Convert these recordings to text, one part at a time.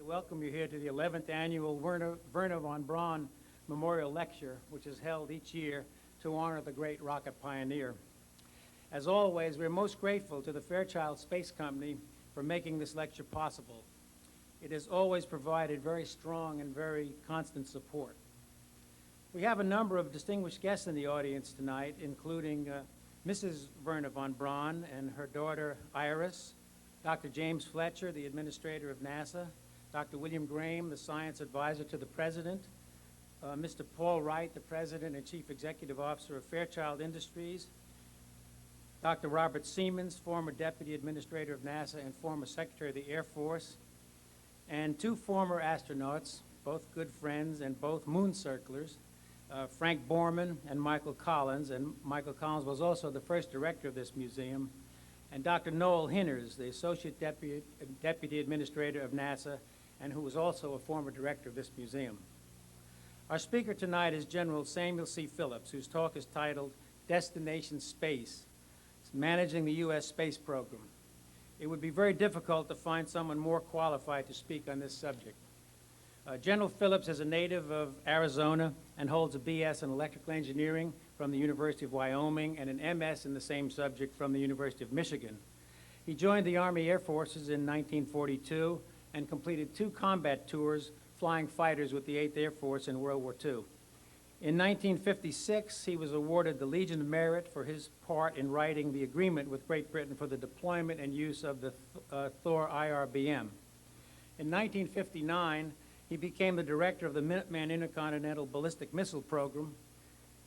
welcome you here to the 11th Annual Wernher von Braun Memorial Lecture, which is held each year to honor the great rocket pioneer. As always, we're most grateful to the Fairchild Space Company for making this lecture possible. It has always provided very strong and very constant support. We have a number of distinguished guests in the audience tonight, including Mrs. Wernher von Braun and her daughter Iris, Dr. James Fletcher, the administrator of NASA, Dr. William Graham, the science advisor to the President, Mr. Paul Wright, the President and Chief Executive Officer of Fairchild Industries, Dr. Robert Siemens, former Deputy Administrator of NASA and former Secretary of the Air Force, and two former astronauts, both good friends and both moon circlers, Frank Borman and Michael Collins. And Michael Collins was also the first director of this museum, and Dr. Noel Hinners, the Associate Deputy Administrator of NASA, and who was also a former director of this museum. Our speaker tonight is General Samuel C. Phillips, whose talk is titled Destination Space, Managing the U.S. Space Program. It would be very difficult to find someone more qualified to speak on this subject. General Phillips is a native of Arizona and holds a B.S. in electrical engineering from the University of Wyoming and an M.S. in the same subject from the University of Michigan. He joined the Army Air Forces in 1942 and completed 2 combat tours flying fighters with the 8th Air Force in World War II. In 1956, he was awarded the Legion of Merit for his part in writing the agreement with Great Britain for the deployment and use of the Thor IRBM. In 1959, he became the director of the Minuteman Intercontinental Ballistic Missile Program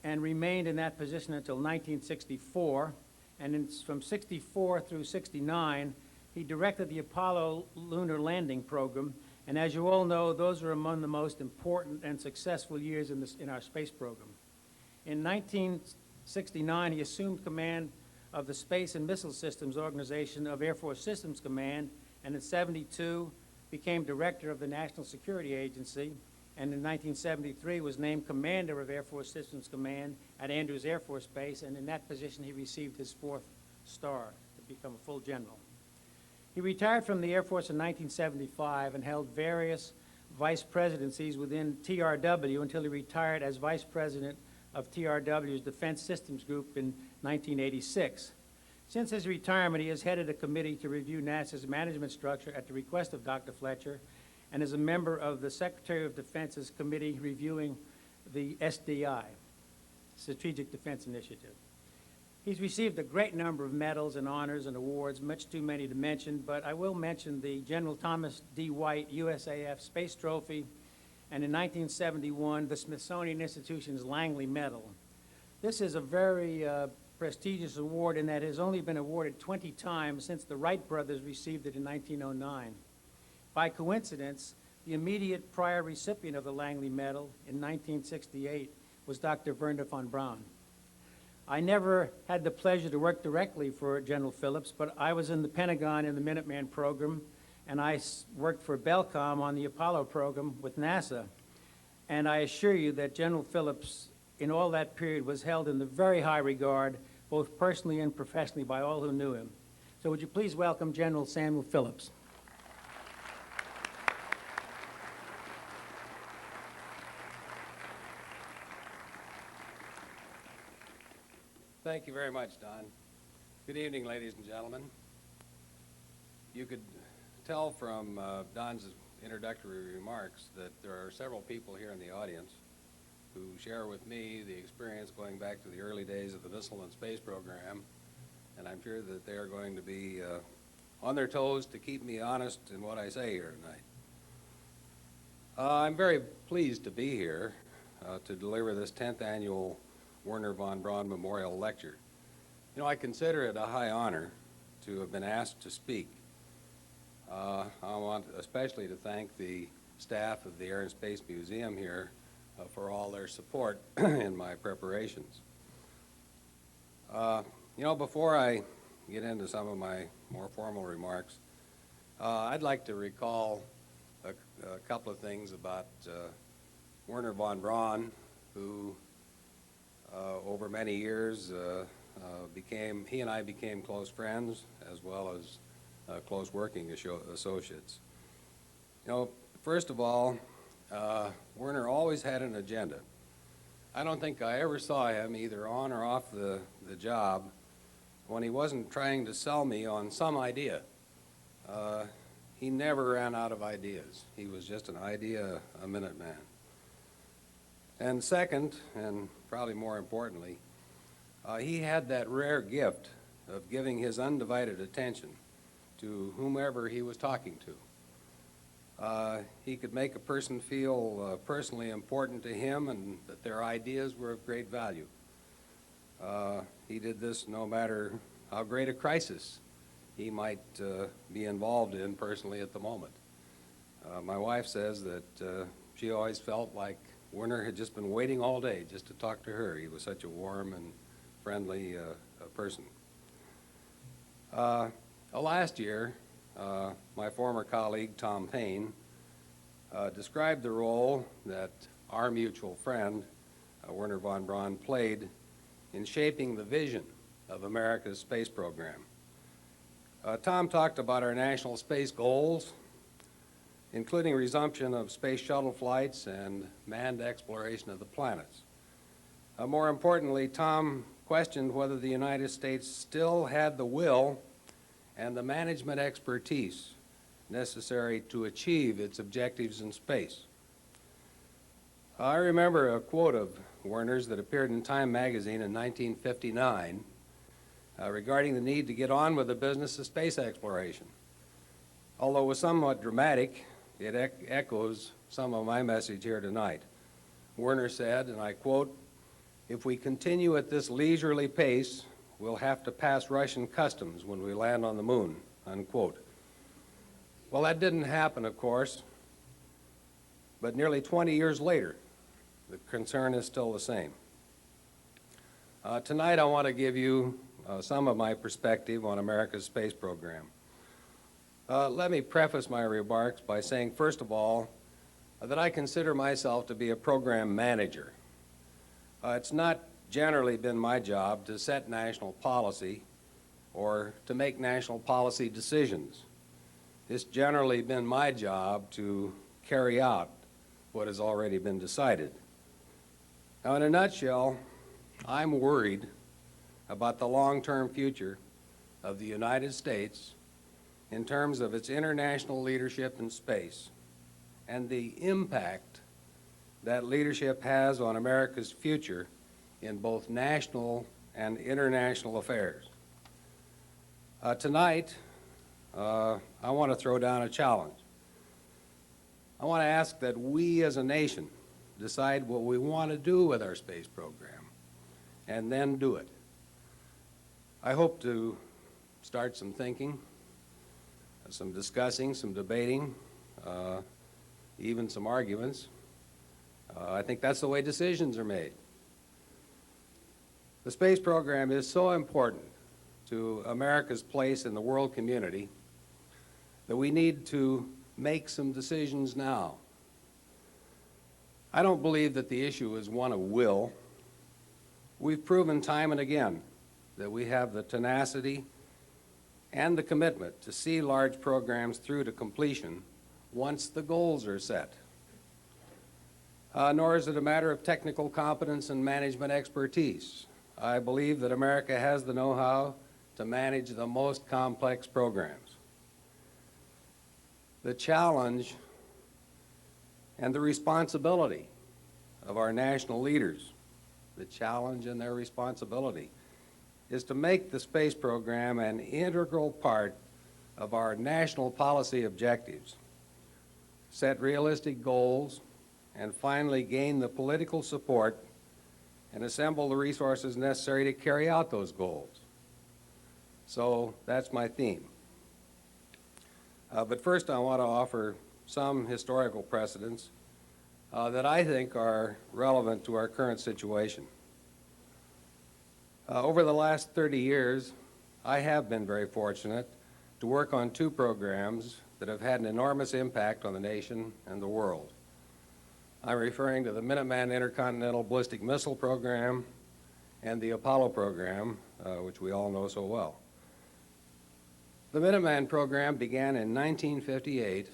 and remained in that position until 1964. And from 64 through 69, he directed the Apollo Lunar Landing Program. And as you all know, those are among the most important and successful years in our space program. In 1969, he assumed command of the Space and Missile Systems Organization of Air Force Systems Command, and in 72, became director of the National Security Agency, and in 1973 was named commander of Air Force Systems Command at Andrews Air Force Base, and in that position he received his 4th star to become a full general. He retired from the Air Force in 1975 and held various vice presidencies within TRW until he retired as vice president of TRW's Defense Systems Group in 1986. Since his retirement, he has headed a committee to review NASA's management structure at the request of Dr. Fletcher, and is a member of the Secretary of Defense's committee reviewing the SDI, Strategic Defense Initiative. He's received a great number of medals and honors and awards, much too many to mention, but I will mention the General Thomas D. White USAF Space Trophy, and in 1971, the Smithsonian Institution's Langley Medal. This is a very prestigious award in that it has only been awarded 20 times since the Wright brothers received it in 1909. By coincidence, the immediate prior recipient of the Langley Medal in 1968 was Dr. Wernher von Braun. I never had the pleasure to work directly for General Phillips, but I was in the Pentagon in the Minuteman program, and I worked for Belcom on the Apollo program with NASA. And I assure you that General Phillips, in all that period, was held in the very high regard, both personally and professionally, by all who knew him. So would you please welcome General Samuel Phillips. Thank you very much, Don. Good evening, ladies and gentlemen. You could tell from Don's introductory remarks that there are several people here in the audience who share with me the experience going back to the early days of the Missile and Space Program, and I'm sure that they are going to be on their toes to keep me honest in what I say here tonight. I'm very pleased to be here to deliver this 10th annual Wernher von Braun Memorial Lecture. You know, I consider it a high honor to have been asked to speak. I want especially to thank the staff of the Air and Space Museum here for all their support in my preparations. You know, before I get into some of my more formal remarks, I'd like to recall a couple of things about Wernher von Braun, who over many years he and I became close friends as well as close working associates. You know, First of all, Wernher always had an agenda. I don't think I ever saw him, either on or off the job, when he wasn't trying to sell me on some idea. He never ran out of ideas. He was just an idea, a Minuteman. And second, and probably more importantly, he had that rare gift of giving his undivided attention to whomever he was talking to. He could make a person feel personally important to him and that their ideas were of great value. He did this no matter how great a crisis he might be involved in personally at the moment. My wife says that she always felt like Wernher had just been waiting all day just to talk to her. He was such a warm and friendly person. Last year, my former colleague, Tom Paine, described the role that our mutual friend, Wernher von Braun, played in shaping the vision of America's space program. Tom talked about our national space goals, including resumption of space shuttle flights and manned exploration of the planets. More importantly, Tom questioned whether the United States still had the will and the management expertise necessary to achieve its objectives in space. I remember a quote of Wernher's that appeared in Time magazine in 1959 regarding the need to get on with the business of space exploration. Although it was somewhat dramatic, it echoes some of my message here tonight. Wernher said, and I quote, "If we continue at this leisurely pace, we'll have to pass Russian customs when we land on the moon," unquote. Well, that didn't happen, of course, but nearly 20 years later, the concern is still the same. Tonight, I want to give you some of my perspective on America's space program. Let me preface my remarks by saying, first of all, that I consider myself to be a program manager. It's not generally been my job to set national policy or to make national policy decisions. It's generally been my job to carry out what has already been decided. Now, in a nutshell, I'm worried about the long-term future of the United States in terms of its international leadership in space and the impact that leadership has on America's future in both national and international affairs. Tonight, I want to throw down a challenge. I want to ask that we as a nation decide what we want to do with our space program and then do it. I hope to start some thinking, some discussing, some debating, even some arguments. I think that's the way decisions are made. The space program is so important to America's place in the world community that we need to make some decisions now. I don't believe that the issue is one of will. We've proven time and again that we have the tenacity and the commitment to see large programs through to completion once the goals are set. Nor is it a matter of technical competence and management expertise. I believe that America has the know-how to manage the most complex programs. The challenge and the responsibility of our national leaders, the challenge and their responsibility, is to make the space program an integral part of our national policy objectives, set realistic goals, and finally gain the political support and assemble the resources necessary to carry out those goals. So that's my theme. But first I want to offer some historical precedents that I think are relevant to our current situation. Over the last 30 years, I have been very fortunate to work on two programs that have had an enormous impact on the nation and the world. I'm referring to the Minuteman Intercontinental Ballistic Missile Program and the Apollo program, which we all know so well. The Minuteman program began in 1958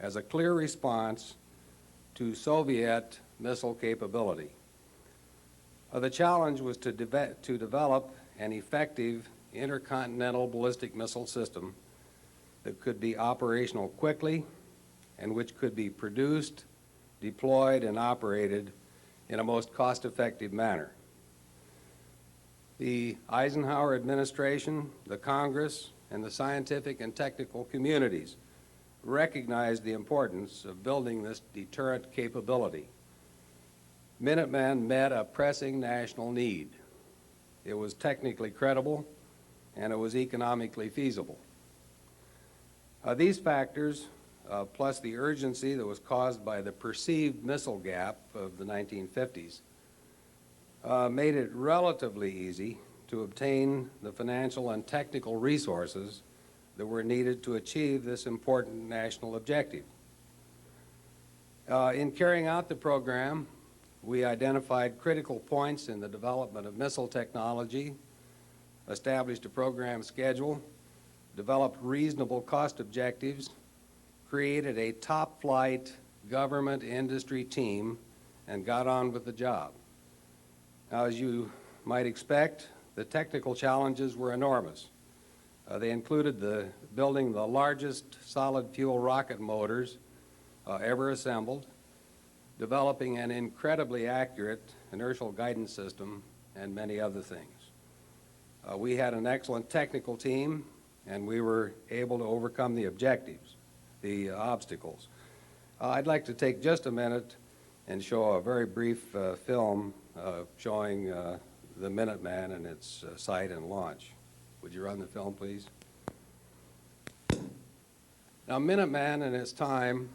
as a clear response to Soviet missile capability. The challenge was to develop an effective intercontinental ballistic missile system that could be operational quickly and which could be produced, deployed, and operated in a most cost-effective manner. The Eisenhower administration, the Congress, and the scientific and technical communities recognized the importance of building this deterrent capability. Minuteman met a pressing national need. It was technically credible, and it was economically feasible. These factors, plus the urgency that was caused by the perceived missile gap of the 1950s, made it relatively easy to obtain the financial and technical resources that were needed to achieve this important national objective. In carrying out the program, we identified critical points in the development of missile technology, established a program schedule, developed reasonable cost objectives, created a top-flight government industry team, and got on with the job. Now, as you might expect, the technical challenges were enormous. They included building the largest solid fuel rocket motors ever assembled, developing an incredibly accurate inertial guidance system, and many other things. We had an excellent technical team, and we were able to overcome the obstacles. I'd like to take just a minute and show a very brief film showing the Minuteman and its site and launch. Would you run the film, please? Now, Minuteman in its time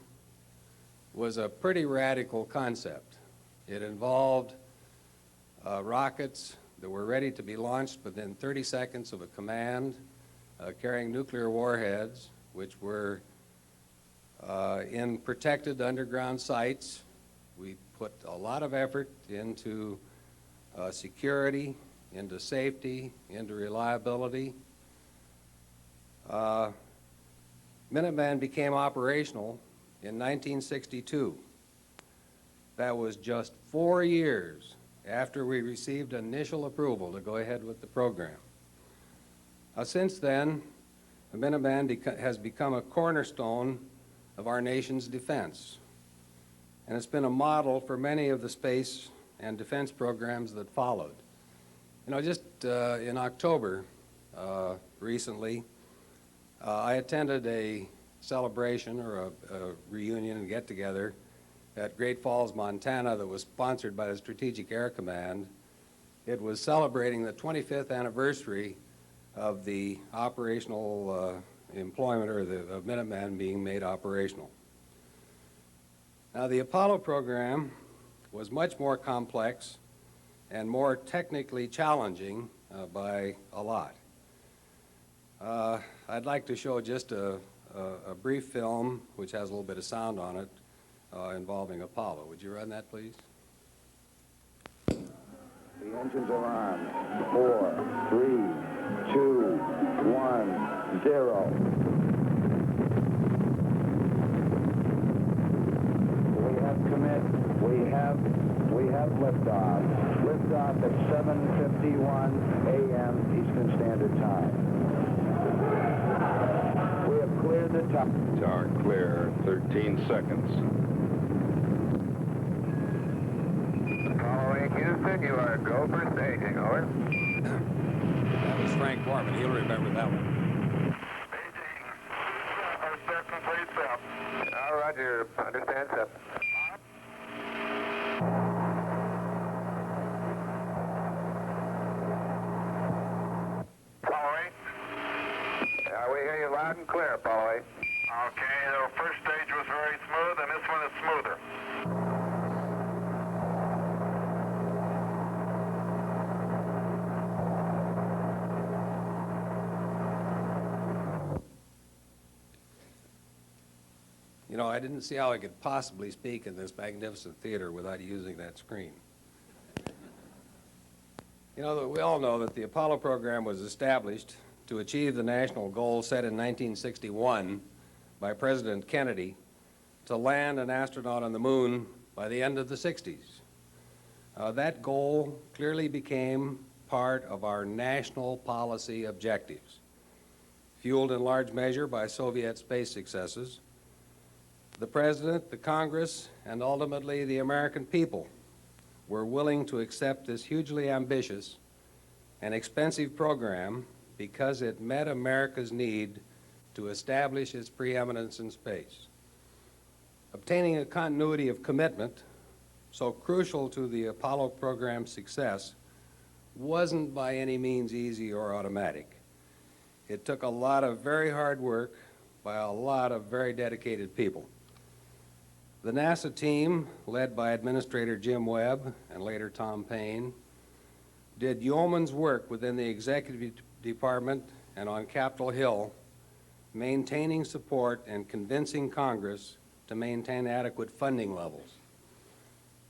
was a pretty radical concept. It involved rockets that were ready to be launched within 30 seconds of a command, carrying nuclear warheads, which were in protected underground sites. We put a lot of effort into security, into safety, into reliability. Minuteman became operational in 1962. That was just 4 years after we received initial approval to go ahead with the program. Since then, the Minuteman has become a cornerstone of our nation's defense, and it's been a model for many of the space and defense programs that followed. You know, just in October recently, I attended a celebration or a reunion and get-together at Great Falls, Montana that was sponsored by the Strategic Air Command. It was celebrating the 25th anniversary of the operational employment of Minuteman being made operational. Now, the Apollo program was much more complex and more technically challenging by a lot. I'd like to show just a brief film which has a little bit of sound on it involving Apollo. Would you run that, please? The engines are on. 4, 3, 2, 1, 0. We have commit. We have liftoff. Liftoff at 7:51 a.m. Eastern Standard Time. We have cleared the top. Tower clear, 13 seconds. Following Houston, you are go for staging, over. That was Frank Borman. He'll remember that one. Staging. Our set complete, Sep. Roger. Understand, Sep. Following. We hear you loud and clear, following. Okay, the first stage was very smooth, and this one is smoother. You know, I didn't see how I could possibly speak in this magnificent theater without using that screen. You know, we all know that the Apollo program was established to achieve the national goal set in 1961 by President Kennedy to land an astronaut on the moon by the end of the 60s. That goal clearly became part of our national policy objectives, fueled in large measure by Soviet space successes. The President, the Congress, and ultimately the American people were willing to accept this hugely ambitious and expensive program because it met America's need to establish its preeminence in space. Obtaining a continuity of commitment so crucial to the Apollo program's success wasn't by any means easy or automatic. It took a lot of very hard work by a lot of very dedicated people. The NASA team, led by Administrator Jim Webb and later Tom Paine, did yeoman's work within the executive department and on Capitol Hill, maintaining support and convincing Congress to maintain adequate funding levels.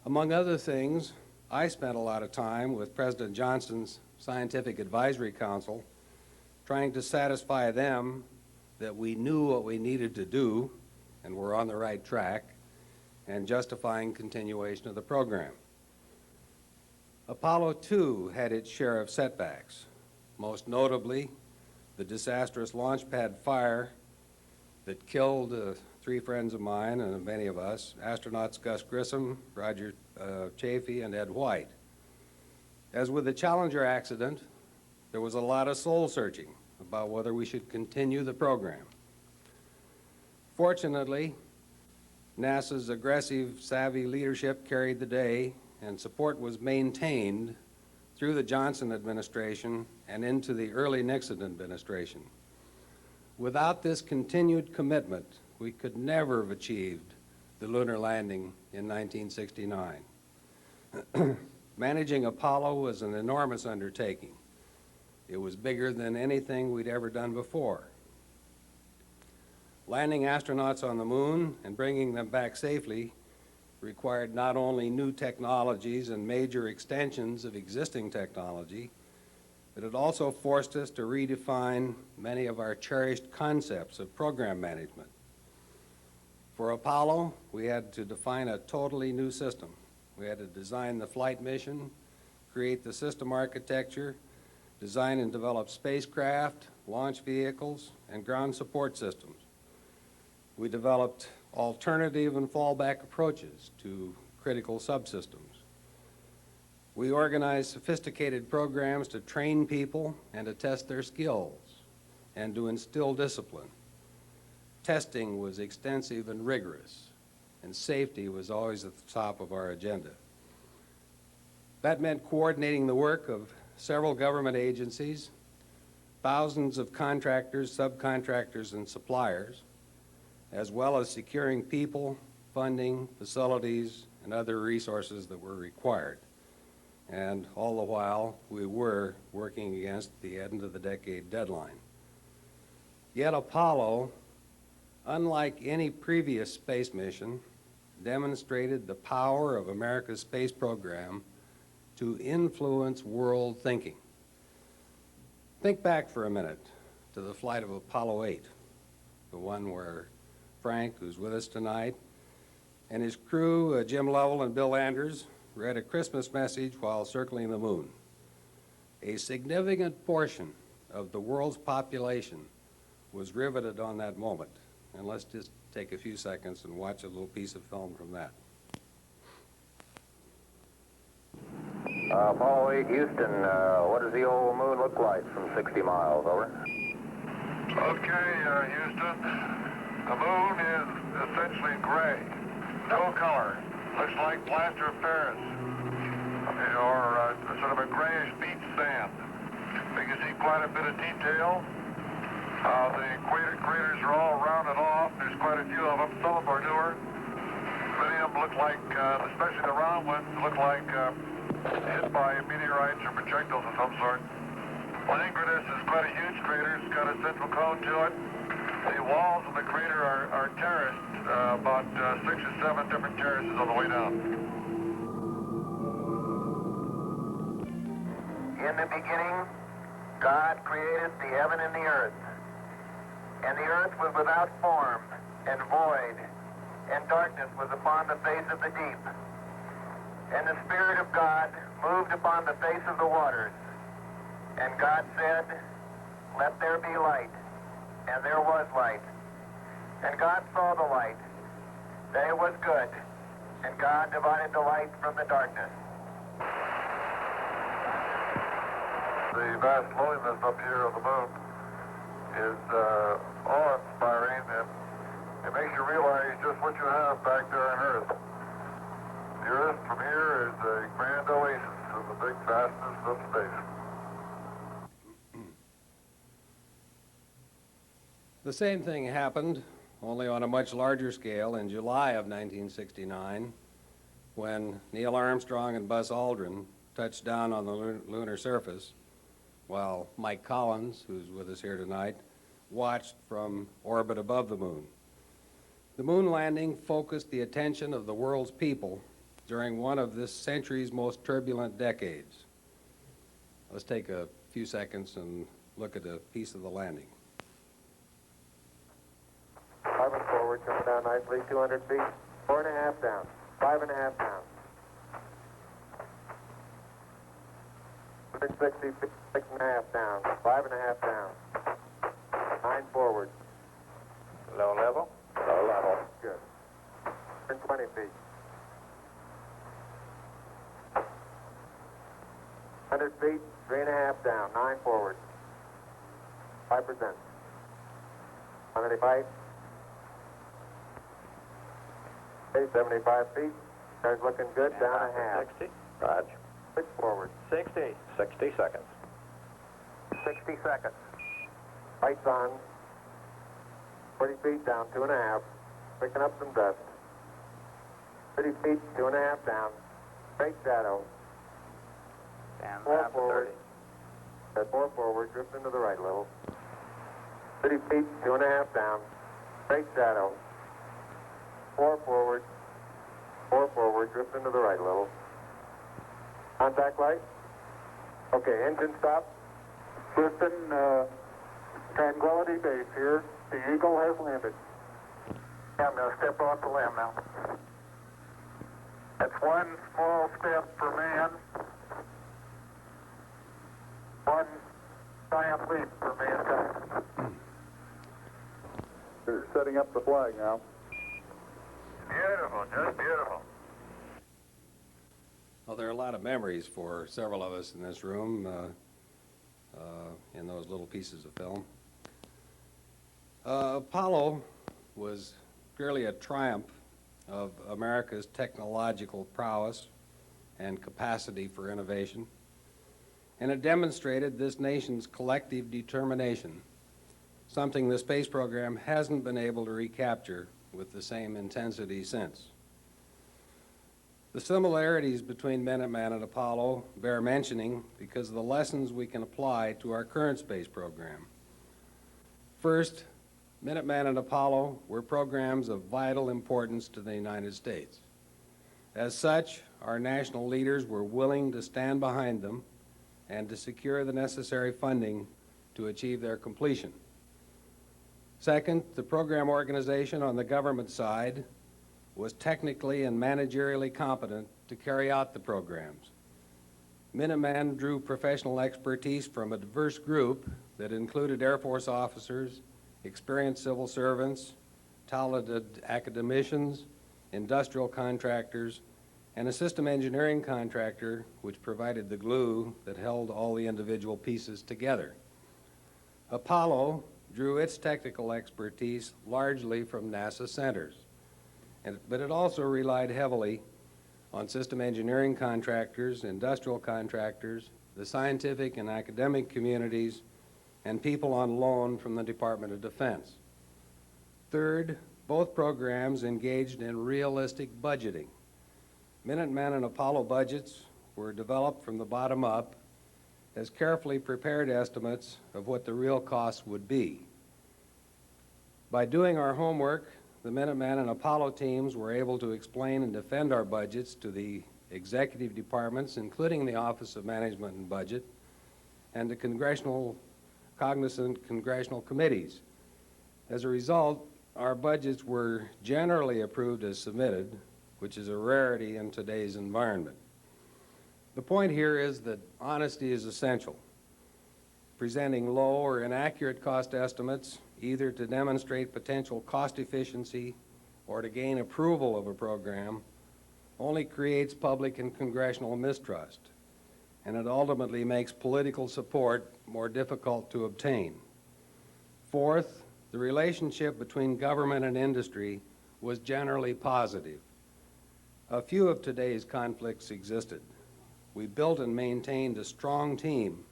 Among other things, I spent a lot of time with President Johnson's Scientific Advisory Council trying to satisfy them that we knew what we needed to do and were on the right track, and justifying continuation of the program. Apollo 2 had its share of setbacks, most notably the disastrous launch pad fire that killed 3 friends of mine and many of us, astronauts Gus Grissom, Roger Chaffee, and Ed White. As with the Challenger accident, there was a lot of soul-searching about whether we should continue the program. Fortunately, NASA's aggressive, savvy leadership carried the day, and support was maintained through the Johnson administration and into the early Nixon administration. Without this continued commitment, we could never have achieved the lunar landing in 1969. Managing Apollo was an enormous undertaking. It was bigger than anything we'd ever done before. Landing astronauts on the moon and bringing them back safely required not only new technologies and major extensions of existing technology, but it also forced us to redefine many of our cherished concepts of program management. For Apollo, we had to define a totally new system. We had to design the flight mission, create the system architecture, design and develop spacecraft, launch vehicles, and ground support systems. We developed alternative and fallback approaches to critical subsystems. We organized sophisticated programs to train people and to test their skills and to instill discipline. Testing was extensive and rigorous, and safety was always at the top of our agenda. That meant coordinating the work of several government agencies, thousands of contractors, subcontractors, and suppliers, as well as securing people, funding, facilities, and other resources that were required. And all the while, we were working against the end of the decade deadline. Yet Apollo, unlike any previous space mission, demonstrated the power of America's space program to influence world thinking. Think back for a minute to the flight of Apollo 8, the one where Frank, who's with us tonight, and his crew, Jim Lovell and Bill Anders, read a Christmas message while circling the moon. A significant portion of the world's population was riveted on that moment. And let's just take a few seconds and watch a little piece of film from that. Apollo 8, Houston, what does the old moon look like from 60 miles, over? Okay, Houston. The moon is essentially gray. No color. Looks like plaster of Paris. Or sort of a grayish beach sand. You can see quite a bit of detail. The craters are all rounded off. There's quite a few of them. Some of them are newer. Many of them look like, especially the round ones, look like hit by meteorites or projectiles of some sort. Langrenus is quite a huge crater. It's got a central cone to it. The walls of the crater are terraced, about 6 or 7 different terraces on the way down. In the beginning, God created the heaven and the earth. And the earth was without form and void, and darkness was upon the face of the deep. And the Spirit of God moved upon the face of the waters. And God said, "Let there be light." And there was light. And God saw the light, that it was good. And God divided the light from the darkness. The vast loneliness up here of the moon is awe-inspiring, and it makes you realize just what you have back there on Earth. The Earth from here is a grand oasis in the big vastness of space. The same thing happened, only on a much larger scale, in July of 1969, when Neil Armstrong and Buzz Aldrin touched down on the lunar surface, while Mike Collins, who's with us here tonight, watched from orbit above the moon. The moon landing focused the attention of the world's people during one of this century's most turbulent decades. Let's take a few seconds and look at a piece of the landing. 5 and forward, coming down nicely, 200 feet, 4.5 down, 5.5 down. 160 feet, 6.5 down, 5.5 down, 9 forward. Low level? Low level. Good. 120 feet. 100 feet, 3.5 down, 9 forward. 5%. 185. 75 feet. Car's looking good, down a half. 60. Roger. 6 forward. 60. 60 seconds. 60 seconds. Lights on. 40 feet down, 2.5. Picking up some dust. 30 feet, 2.5 down. Straight shadow. Stand 4 forward. 4 forward, drift into the right a little. 30 feet, 2.5 down. Straight shadow. 4 forward. 4 forward, drift into the right a little. Contact light. Okay, engine stop. Houston, Tranquility Base here. The Eagle has landed. Yeah, I'm going to step off the limb now. That's one small step for man. One giant leap for mankind. They're setting up the flag now. Beautiful, just beautiful. Well, there are a lot of memories for several of us in this room in those little pieces of film. Apollo was clearly a triumph of America's technological prowess and capacity for innovation, and it demonstrated this nation's collective determination, something the space program hasn't been able to recapture with the same intensity since. The similarities between Minuteman and Apollo bear mentioning because of the lessons we can apply to our current space program. First, Minuteman and Apollo were programs of vital importance to the United States. As such, our national leaders were willing to stand behind them and to secure the necessary funding to achieve their completion. Second, the program organization on the government side was technically and managerially competent to carry out the programs. Minuteman drew professional expertise from a diverse group that included Air Force officers, experienced civil servants, talented academicians, industrial contractors, and a system engineering contractor which provided the glue that held all the individual pieces together. Apollo drew its technical expertise largely from NASA centers, but it also relied heavily on system engineering contractors, industrial contractors, the scientific and academic communities, and people on loan from the Department of Defense. Third, both programs engaged in realistic budgeting. Minuteman and Apollo budgets were developed from the bottom up as carefully prepared estimates of what the real costs would be. By doing our homework, the Minuteman and Apollo teams were able to explain and defend our budgets to the executive departments, including the Office of Management and Budget, and the cognizant congressional committees. As a result, our budgets were generally approved as submitted, which is a rarity in today's environment. The point here is that honesty is essential. Presenting low or inaccurate cost estimates, either to demonstrate potential cost efficiency or to gain approval of a program, only creates public and congressional mistrust, and it ultimately makes political support more difficult to obtain. Fourth, the relationship between government and industry was generally positive. A few of today's conflicts existed. We built and maintained a strong team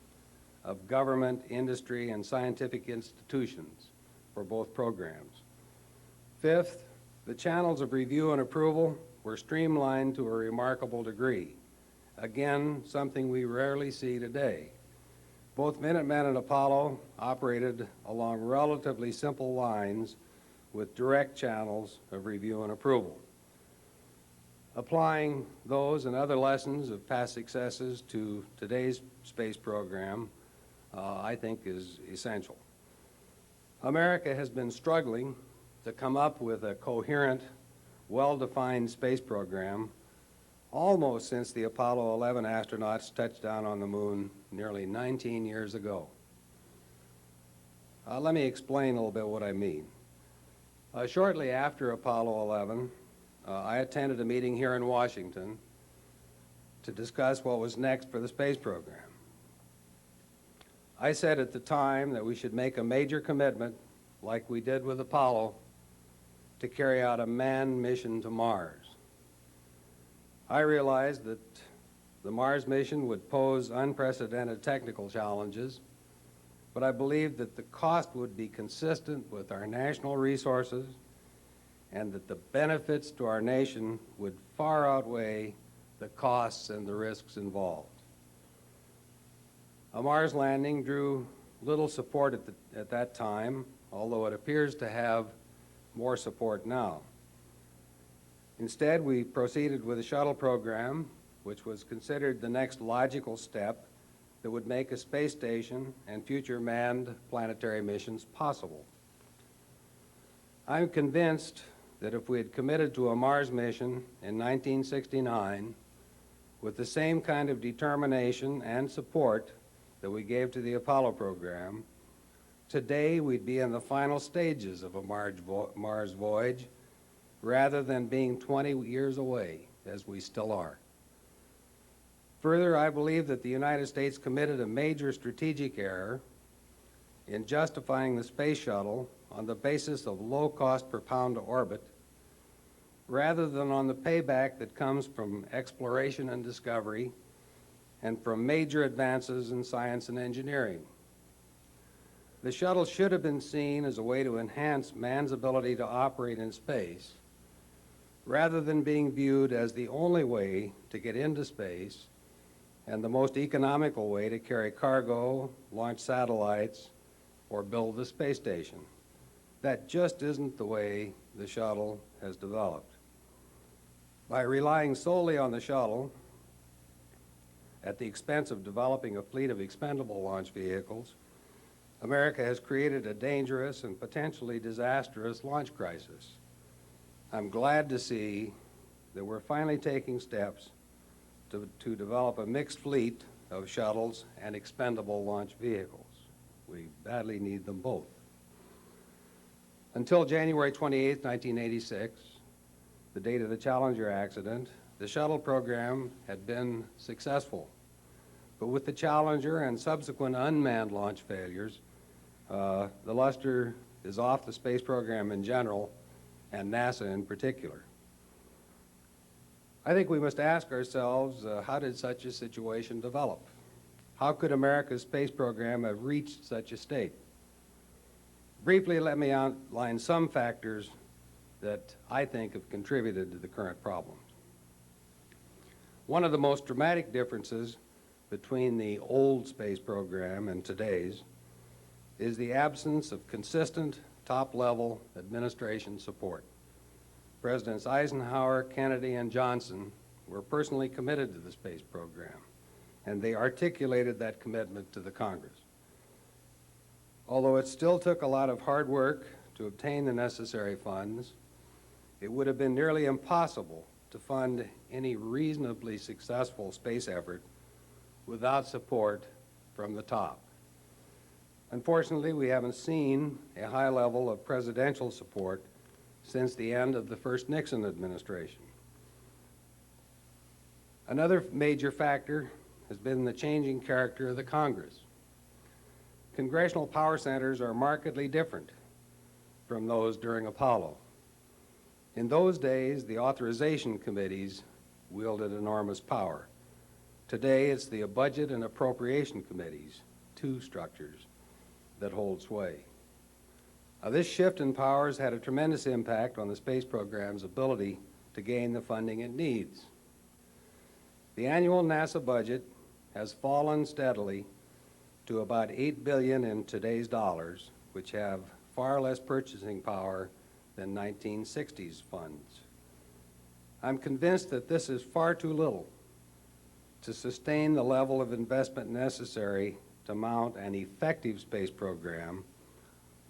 of government, industry, and scientific institutions for both programs. Fifth, the channels of review and approval were streamlined to a remarkable degree. Again, something we rarely see today. Both Minuteman and Apollo operated along relatively simple lines with direct channels of review and approval. Applying those and other lessons of past successes to today's space program, I think is essential. America has been struggling to come up with a coherent, well-defined space program almost since the Apollo 11 astronauts touched down on the moon nearly 19 years ago. Let me explain a little bit what I mean. Shortly after Apollo 11, I attended a meeting here in Washington to discuss what was next for the space program. I said at the time that we should make a major commitment, like we did with Apollo, to carry out a manned mission to Mars. I realized that the Mars mission would pose unprecedented technical challenges, but I believed that the cost would be consistent with our national resources and that the benefits to our nation would far outweigh the costs and the risks involved. A Mars landing drew little support at that time, although it appears to have more support now. Instead, we proceeded with a shuttle program, which was considered the next logical step that would make a space station and future manned planetary missions possible. I'm convinced that if we had committed to a Mars mission in 1969 with the same kind of determination and support that we gave to the Apollo program, today we'd be in the final stages of a Mars Voyage rather than being 20 years away, as we still are. Further, I believe that the United States committed a major strategic error in justifying the space shuttle on the basis of low cost per pound to orbit, rather than on the payback that comes from exploration and discovery and from major advances in science and engineering. The shuttle should have been seen as a way to enhance man's ability to operate in space, rather than being viewed as the only way to get into space and the most economical way to carry cargo, launch satellites, or build the space station. That just isn't the way the shuttle has developed. By relying solely on the shuttle at the expense of developing a fleet of expendable launch vehicles, America has created a dangerous and potentially disastrous launch crisis. I'm glad to see that we're finally taking steps to develop a mixed fleet of shuttles and expendable launch vehicles. We badly need them both. Until January 28, 1986, the date of the Challenger accident, the shuttle program had been successful. But with the Challenger and subsequent unmanned launch failures, the luster is off the space program in general, and NASA in particular. I think we must ask ourselves, how did such a situation develop? How could America's space program have reached such a state? Briefly, let me outline some factors that I think have contributed to the current problems. One of the most dramatic differences between the old space program and today's is the absence of consistent top-level administration support. Presidents Eisenhower, Kennedy, and Johnson were personally committed to the space program, and they articulated that commitment to the Congress. Although it still took a lot of hard work to obtain the necessary funds, it would have been nearly impossible to fund any reasonably successful space effort without support from the top. Unfortunately, we haven't seen a high level of presidential support since the end of the first Nixon administration. Another major factor has been the changing character of the Congress. Congressional power centers are markedly different from those during Apollo. In those days, the authorization committees wielded enormous power. Today, it's the budget and appropriation committees, two structures, that hold sway. This shift in powers had a tremendous impact on the space program's ability to gain the funding it needs. The annual NASA budget has fallen steadily to about $8 billion in today's dollars, which have far less purchasing power than 1960s funds. I'm convinced that this is far too little to sustain the level of investment necessary to mount an effective space program,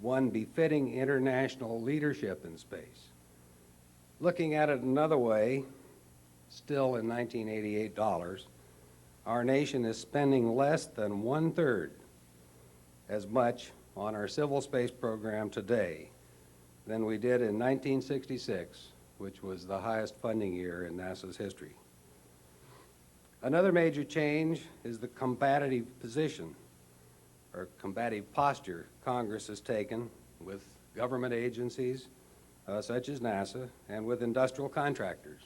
one befitting international leadership in space. Looking at it another way, still in 1988 dollars, our nation is spending less than 1/3 as much on our civil space program today than we did in 1966, which was the highest funding year in NASA's history. Another major change is the combative position, or combative posture, Congress has taken with government agencies such as NASA and with industrial contractors.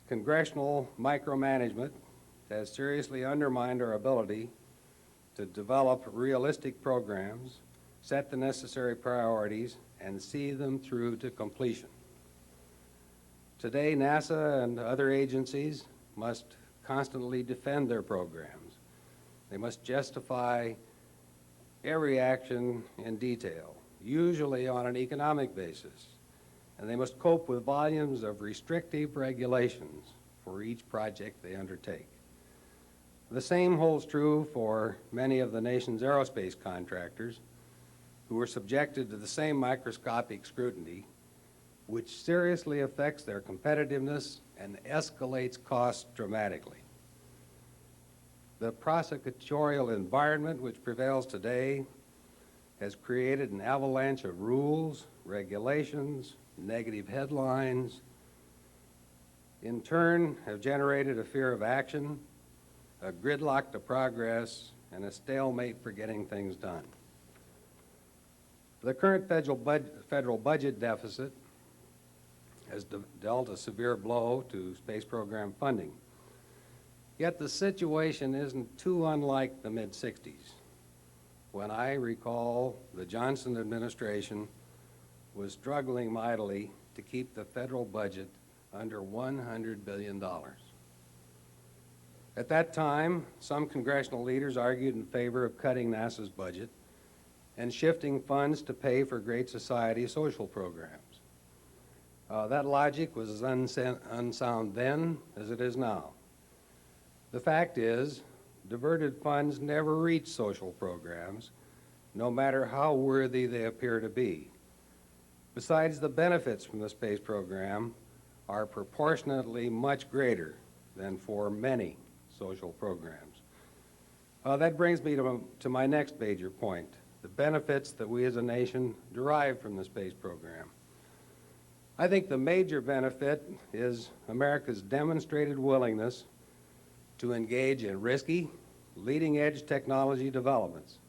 Congressional micromanagement has seriously undermined our ability to develop realistic programs, set the necessary priorities, and see them through to completion. Today, NASA and other agencies must constantly defend their programs. They must justify every action in detail, usually on an economic basis, and they must cope with volumes of restrictive regulations for each project they undertake. The same holds true for many of the nation's aerospace contractors, who are subjected to the same microscopic scrutiny, which seriously affects their competitiveness and escalates costs dramatically. The prosecutorial environment which prevails today has created an avalanche of rules, regulations, negative headlines, in turn have generated a fear of action, a gridlock to progress, and a stalemate for getting things done. The current federal budget deficit has dealt a severe blow to space program funding. Yet the situation isn't too unlike the mid-60s, when I recall the Johnson administration was struggling mightily to keep the federal budget under $100 billion. At that time, some congressional leaders argued in favor of cutting NASA's budget and shifting funds to pay for Great Society social programs. That logic was as unsound then as it is now. The fact is, diverted funds never reach social programs, no matter how worthy they appear to be. Besides, the benefits from the space program are proportionately much greater than for many social programs. That brings me to my next major point, the benefits that we as a nation derive from the space program. I think the major benefit is America's demonstrated willingness to engage in risky, leading-edge technology developments.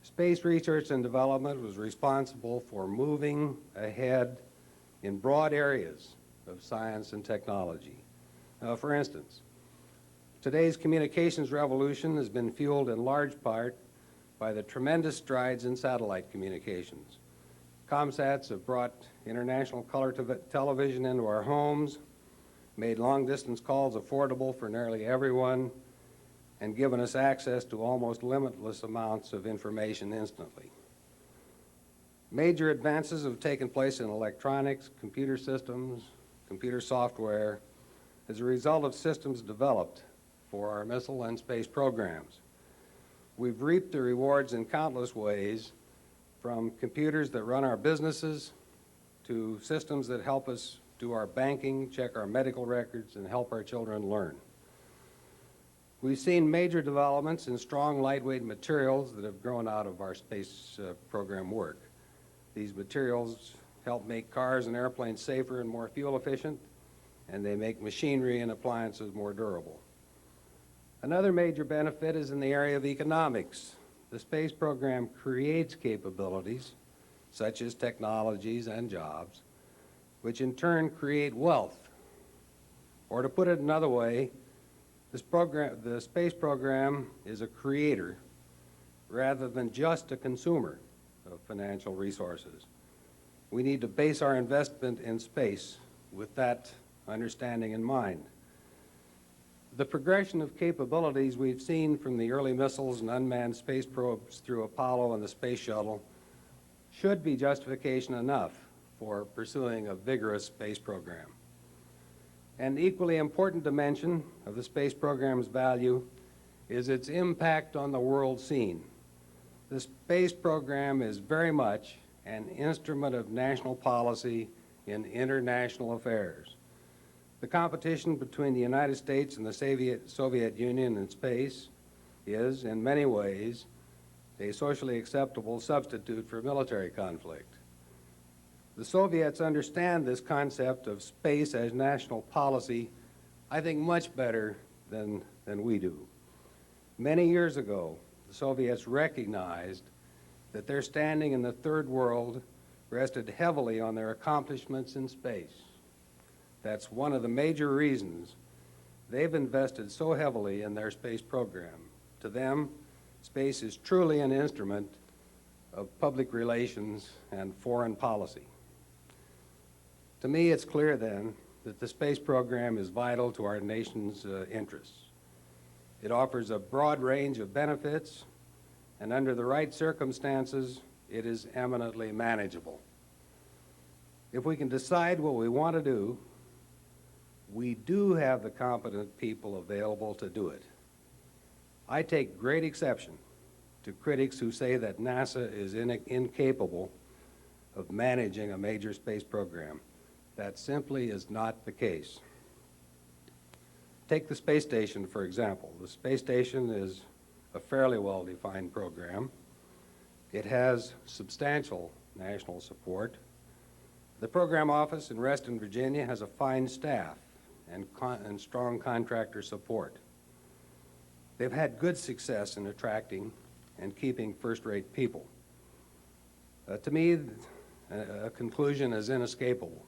Space research and development was responsible for moving ahead in broad areas of science and technology. For instance, today's communications revolution has been fueled in large part by the tremendous strides in satellite communications. Comsats have brought international color television into our homes, made long-distance calls affordable for nearly everyone, and given us access to almost limitless amounts of information instantly. Major advances have taken place in electronics, computer systems, computer software, as a result of systems developed for our missile and space programs. We've reaped the rewards in countless ways, from computers that run our businesses to systems that help us do our banking, check our medical records, and help our children learn. We've seen major developments in strong, lightweight materials that have grown out of our space program work. These materials help make cars and airplanes safer and more fuel efficient, and they make machinery and appliances more durable. Another major benefit is in the area of economics. The space program creates capabilities, such as technologies and jobs, which in turn create wealth. Or to put it another way, the space program is a creator rather than just a consumer of financial resources. We need to base our investment in space with that understanding in mind. The progression of capabilities we've seen from the early missiles and unmanned space probes through Apollo and the space shuttle should be justification enough for pursuing a vigorous space program. An equally important dimension of the space program's value is its impact on the world scene. The space program is very much an instrument of national policy in international affairs. The competition between the United States and the Soviet Union in space is, in many ways, a socially acceptable substitute for military conflict. The Soviets understand this concept of space as national policy, I think, much better than we do. Many years ago, the Soviets recognized that their standing in the third world rested heavily on their accomplishments in space. That's one of the major reasons they've invested so heavily in their space program. To them, space is truly an instrument of public relations and foreign policy. To me, it's clear then that the space program is vital to our nation's interests. It offers a broad range of benefits, and under the right circumstances, it is eminently manageable. If we can decide what we want to do, we do have the competent people available to do it. I take great exception to critics who say that NASA is incapable of managing a major space program. That simply is not the case. Take the space station, for example. The space station is a fairly well-defined program. It has substantial national support. The program office in Reston, Virginia has a fine staff and strong contractor support. They've had good success in attracting and keeping first-rate people. To me, a conclusion is inescapable.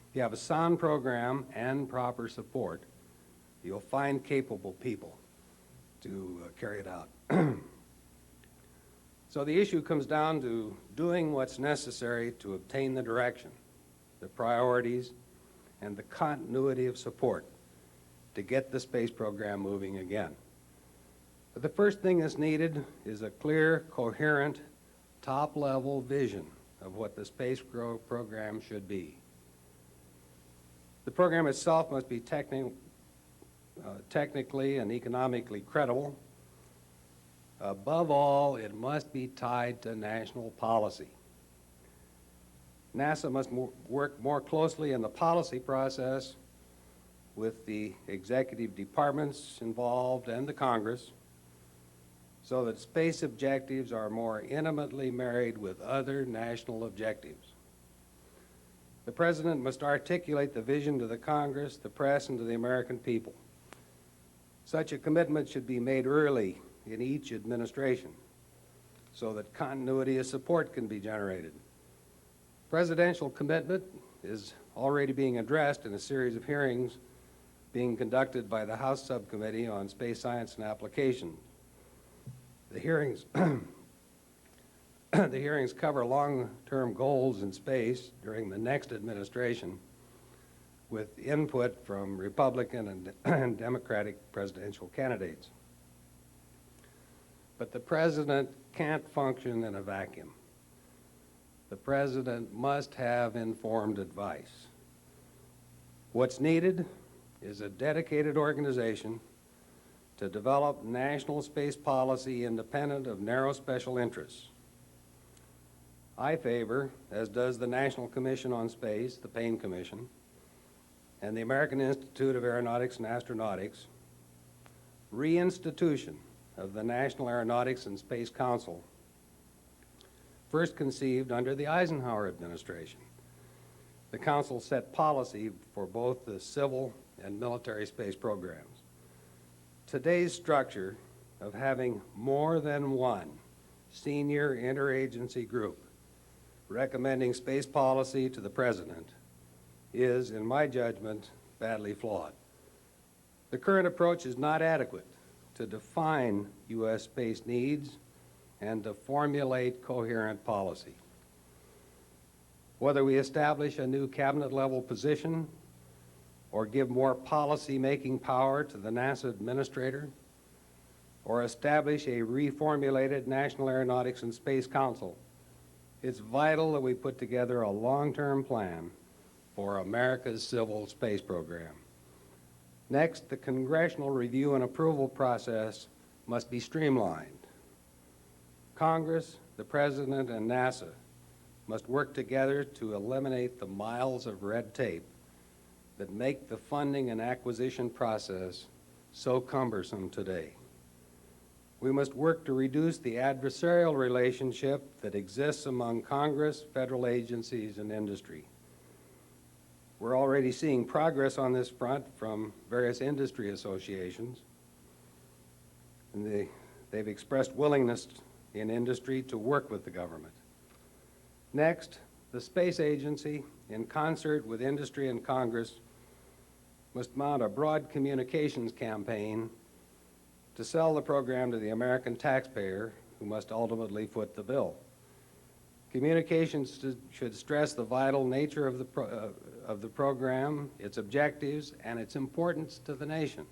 If you have a sound program and proper support, you'll find capable people to carry it out. So the issue comes down to doing what's necessary to obtain the direction, the priorities, and the continuity of support to get the space program moving again. But the first thing that's needed is a clear, coherent, top-level vision of what the space program should be. The program itself must be technically and economically credible. Above all, it must be tied to national policy. NASA must work more closely in the policy process with the executive departments involved and the Congress so that space objectives are more intimately married with other national objectives. The President must articulate the vision to the Congress, the press, and to the American people. Such a commitment should be made early in each administration so that continuity of support can be generated. Presidential commitment is already being addressed in a series of hearings being conducted by the House Subcommittee on Space Science and Application. The hearings the hearings cover long-term goals in space during the next administration with input from Republican and Democratic presidential candidates. But the President can't function in a vacuum. The President must have informed advice. What's needed is a dedicated organization to develop national space policy independent of narrow special interests. I favor, as does the National Commission on Space, the Payne Commission, and the American Institute of Aeronautics and Astronautics, reinstitution of the National Aeronautics and Space Council, first conceived under the Eisenhower administration. The Council set policy for both the civil and military space programs. Today's structure of having more than one senior interagency group recommending space policy to the President is, in my judgment, badly flawed. The current approach is not adequate to define U.S. space needs and to formulate coherent policy. Whether we establish a new cabinet-level position or give more policy-making power to the NASA administrator, or establish a reformulated National Aeronautics and Space Council, it's vital that we put together a long-term plan for America's civil space program. Next, the Congressional review and approval process must be streamlined. Congress, the President, and NASA must work together to eliminate the miles of red tape that make the funding and acquisition process so cumbersome today. We must work to reduce the adversarial relationship that exists among Congress, federal agencies, and industry. We're already seeing progress on this front from various industry associations, and they've expressed willingness in industry to work with the government. Next, the space agency, in concert with industry and Congress, must mount a broad communications campaign to sell the program to the American taxpayer, who must ultimately foot the bill. Communications should stress the vital nature of the program, its objectives, and its importance to the nation.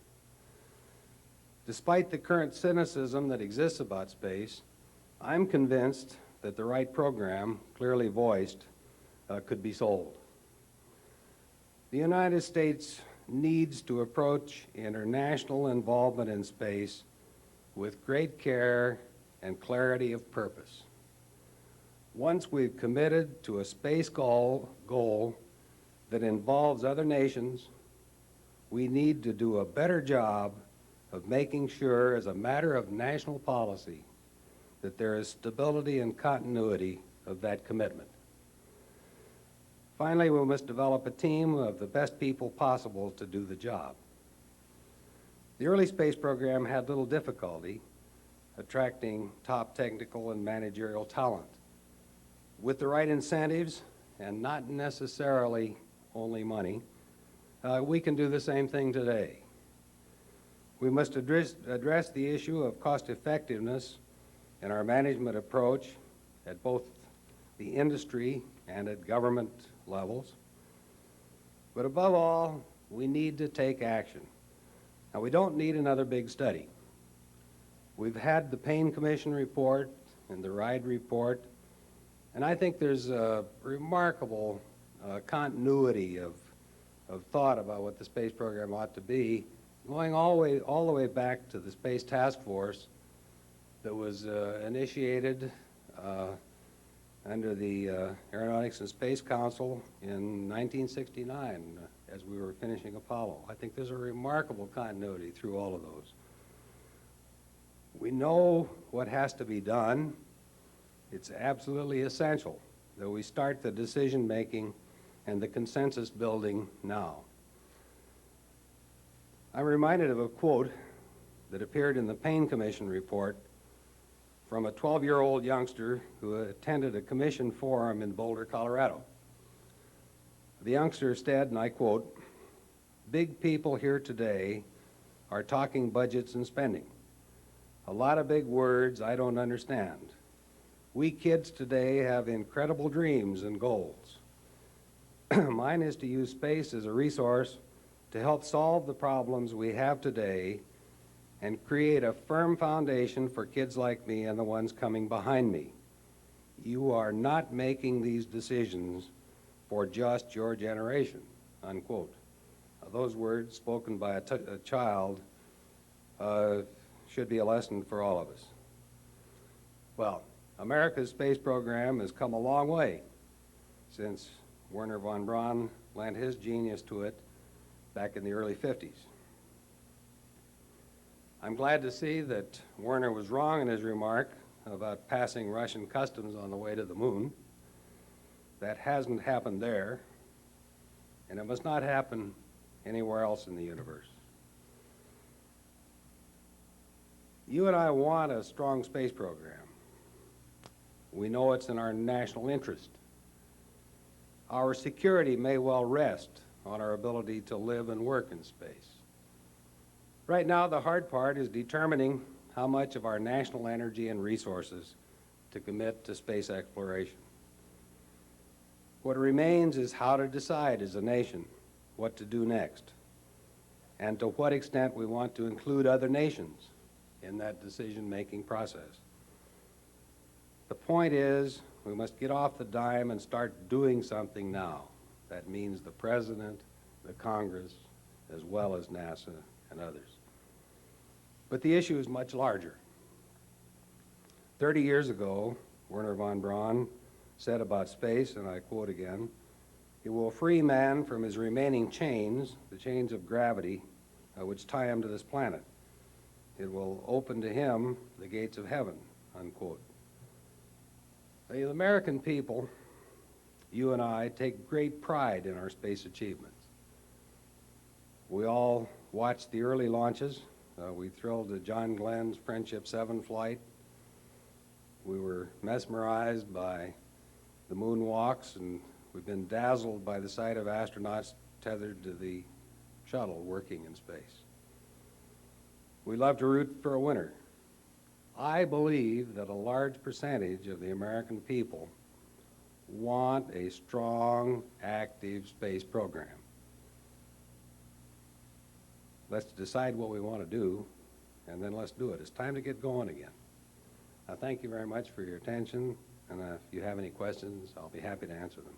Despite the current cynicism that exists about space, I'm convinced that the right program, clearly voiced, could be sold. The United States needs to approach international involvement in space with great care and clarity of purpose. Once we've committed to a space goal that involves other nations, we need to do a better job of making sure, as a matter of national policy, that there is stability and continuity of that commitment. Finally, we must develop a team of the best people possible to do the job. The early space program had little difficulty attracting top technical and managerial talent. With the right incentives, and not necessarily only money, we can do the same thing today. We must address the issue of cost effectiveness in our management approach at both the industry and at government levels. But above all, we need to take action. Now, we don't need another big study. We've had the Payne Commission report and the Ride report, and I think there's a remarkable continuity of thought about what the space program ought to be, going all the way back to the Space Task Force that was initiated under the Aeronautics and Space Council in 1969 as we were finishing Apollo. I think there's a remarkable continuity through all of those. We know what has to be done. It's absolutely essential that we start the decision-making and the consensus building now. I'm reminded of a quote that appeared in the Payne Commission report from a 12-year-old youngster who attended a commission forum in Boulder, Colorado. The youngster said, and I quote, "Big people here today are talking budgets and spending. A lot of big words I don't understand. We kids today have incredible dreams and goals. Mine is to use space as a resource to help solve the problems we have today and create a firm foundation for kids like me and the ones coming behind me. You are not making these decisions for just your generation," unquote. Now, those words spoken by a child should be a lesson for all of us. Well, America's space program has come a long way since Wernher von Braun lent his genius to it back in the early 50s. I'm glad to see that Wernher was wrong in his remark about passing Russian customs on the way to the moon. That hasn't happened there, and it must not happen anywhere else in the universe. You and I want a strong space program. We know it's in our national interest. Our security may well rest on our ability to live and work in space. Right now, the hard part is determining how much of our national energy and resources to commit to space exploration. What remains is how to decide as a nation what to do next, and to what extent we want to include other nations in that decision-making process. The point is, we must get off the dime and start doing something now. That means the President, the Congress, as well as NASA and others. But the issue is much larger. 30 years ago, Wernher von Braun said about space, and I quote again, "It will free man from his remaining chains, the chains of gravity, which tie him to this planet. It will open to him the gates of heaven," unquote. The American people, you and I, take great pride in our space achievements. We all watched the early launches. We thrilled at John Glenn's Friendship 7 flight. We were mesmerized by the moonwalks, and we've been dazzled by the sight of astronauts tethered to the shuttle working in space. We love to root for a winner. I believe that a large percentage of the American people want a strong, active space program. Let's decide what we want to do, and then let's do it. It's time to get going again. Thank you very much for your attention, and if you have any questions, I'll be happy to answer them.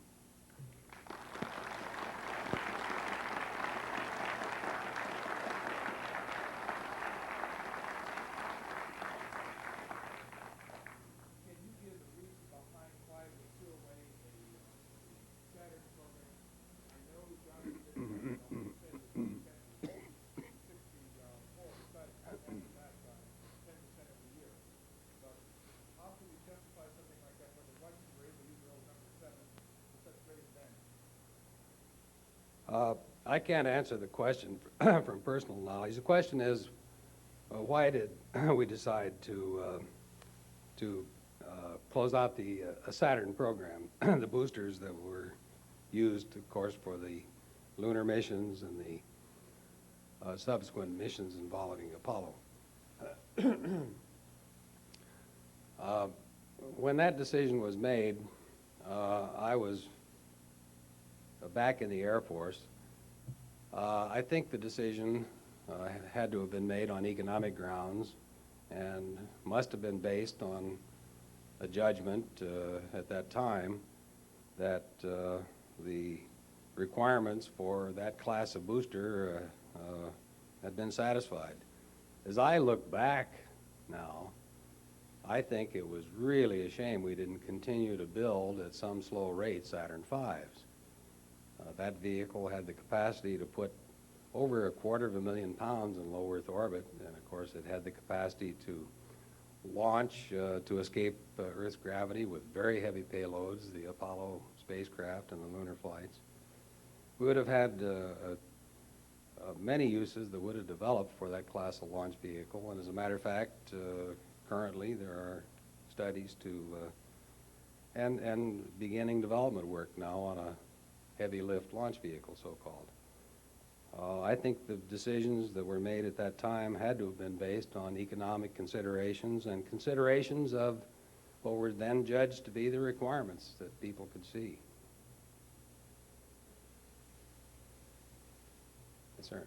I can't answer the question from personal knowledge. The question is, why did we decide to close out the Saturn program, the boosters that were used, of course, for the lunar missions and the subsequent missions involving Apollo. When that decision was made, I was back in the Air Force. I think the decision had to have been made on economic grounds and must have been based on a judgment at that time that the requirements for that class of booster had been satisfied. As I look back now, I think it was really a shame we didn't continue to build at some slow rate Saturn V's. That vehicle had the capacity to put over 250,000 pounds in low Earth orbit, and of course it had the capacity to launch to escape Earth's gravity with very heavy payloads, the Apollo spacecraft and the lunar flights. We would have had many uses that would have developed for that class of launch vehicle, and as a matter of fact, currently there are studies to and beginning development work now on a heavy lift launch vehicle, so-called. I think the decisions that were made at that time had to have been based on economic considerations and considerations of what were then judged to be the requirements that people could see. Yes, sir.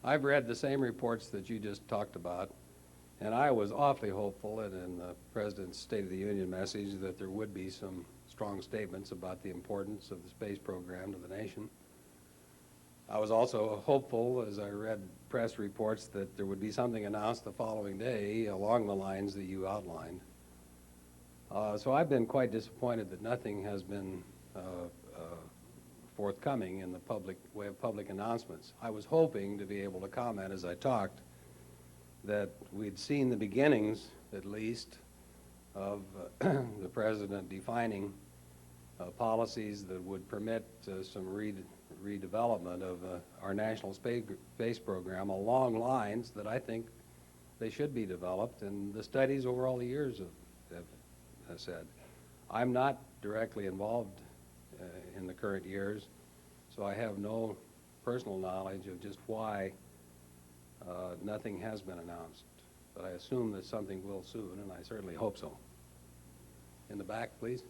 I've read the same reports that you just talked about, and I was awfully hopeful, and in the President's State of the Union message, that there would be some strong statements about the importance of the space program to the nation. I was also hopeful, as I read press reports, that there would be something announced the following day along the lines that you outlined. So I've been quite disappointed that nothing has been forthcoming in the way of public announcements. I was hoping to be able to comment as I talked that we'd seen the beginnings, at least, of the President defining policies that would permit some redevelopment of our national space program along lines that I think they should be developed, and the studies over all the years have said. I'm not directly involved in the current years, so I have no personal knowledge of just why nothing has been announced. But I assume that something will soon, and I certainly hope so. In the back, please.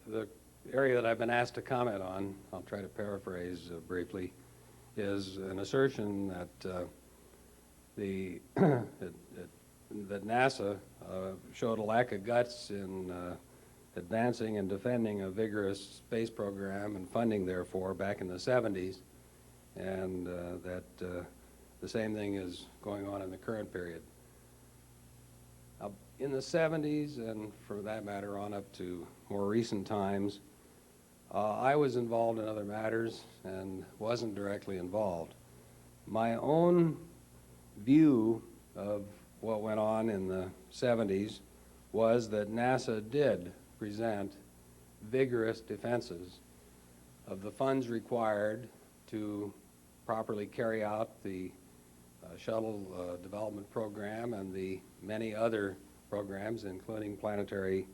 The area that I've been asked to comment on, I'll try to paraphrase briefly, is an assertion that that NASA showed a lack of guts in advancing and defending a vigorous space program and funding therefore back in the 70s, and that the same thing is going on in the current period. In the 70s, and for that matter on up to more recent times, I was involved in other matters and wasn't directly involved. My own view of what went on in the 70s was that NASA did present vigorous defenses of the funds required to properly carry out the shuttle development program and the many other programs, including planetary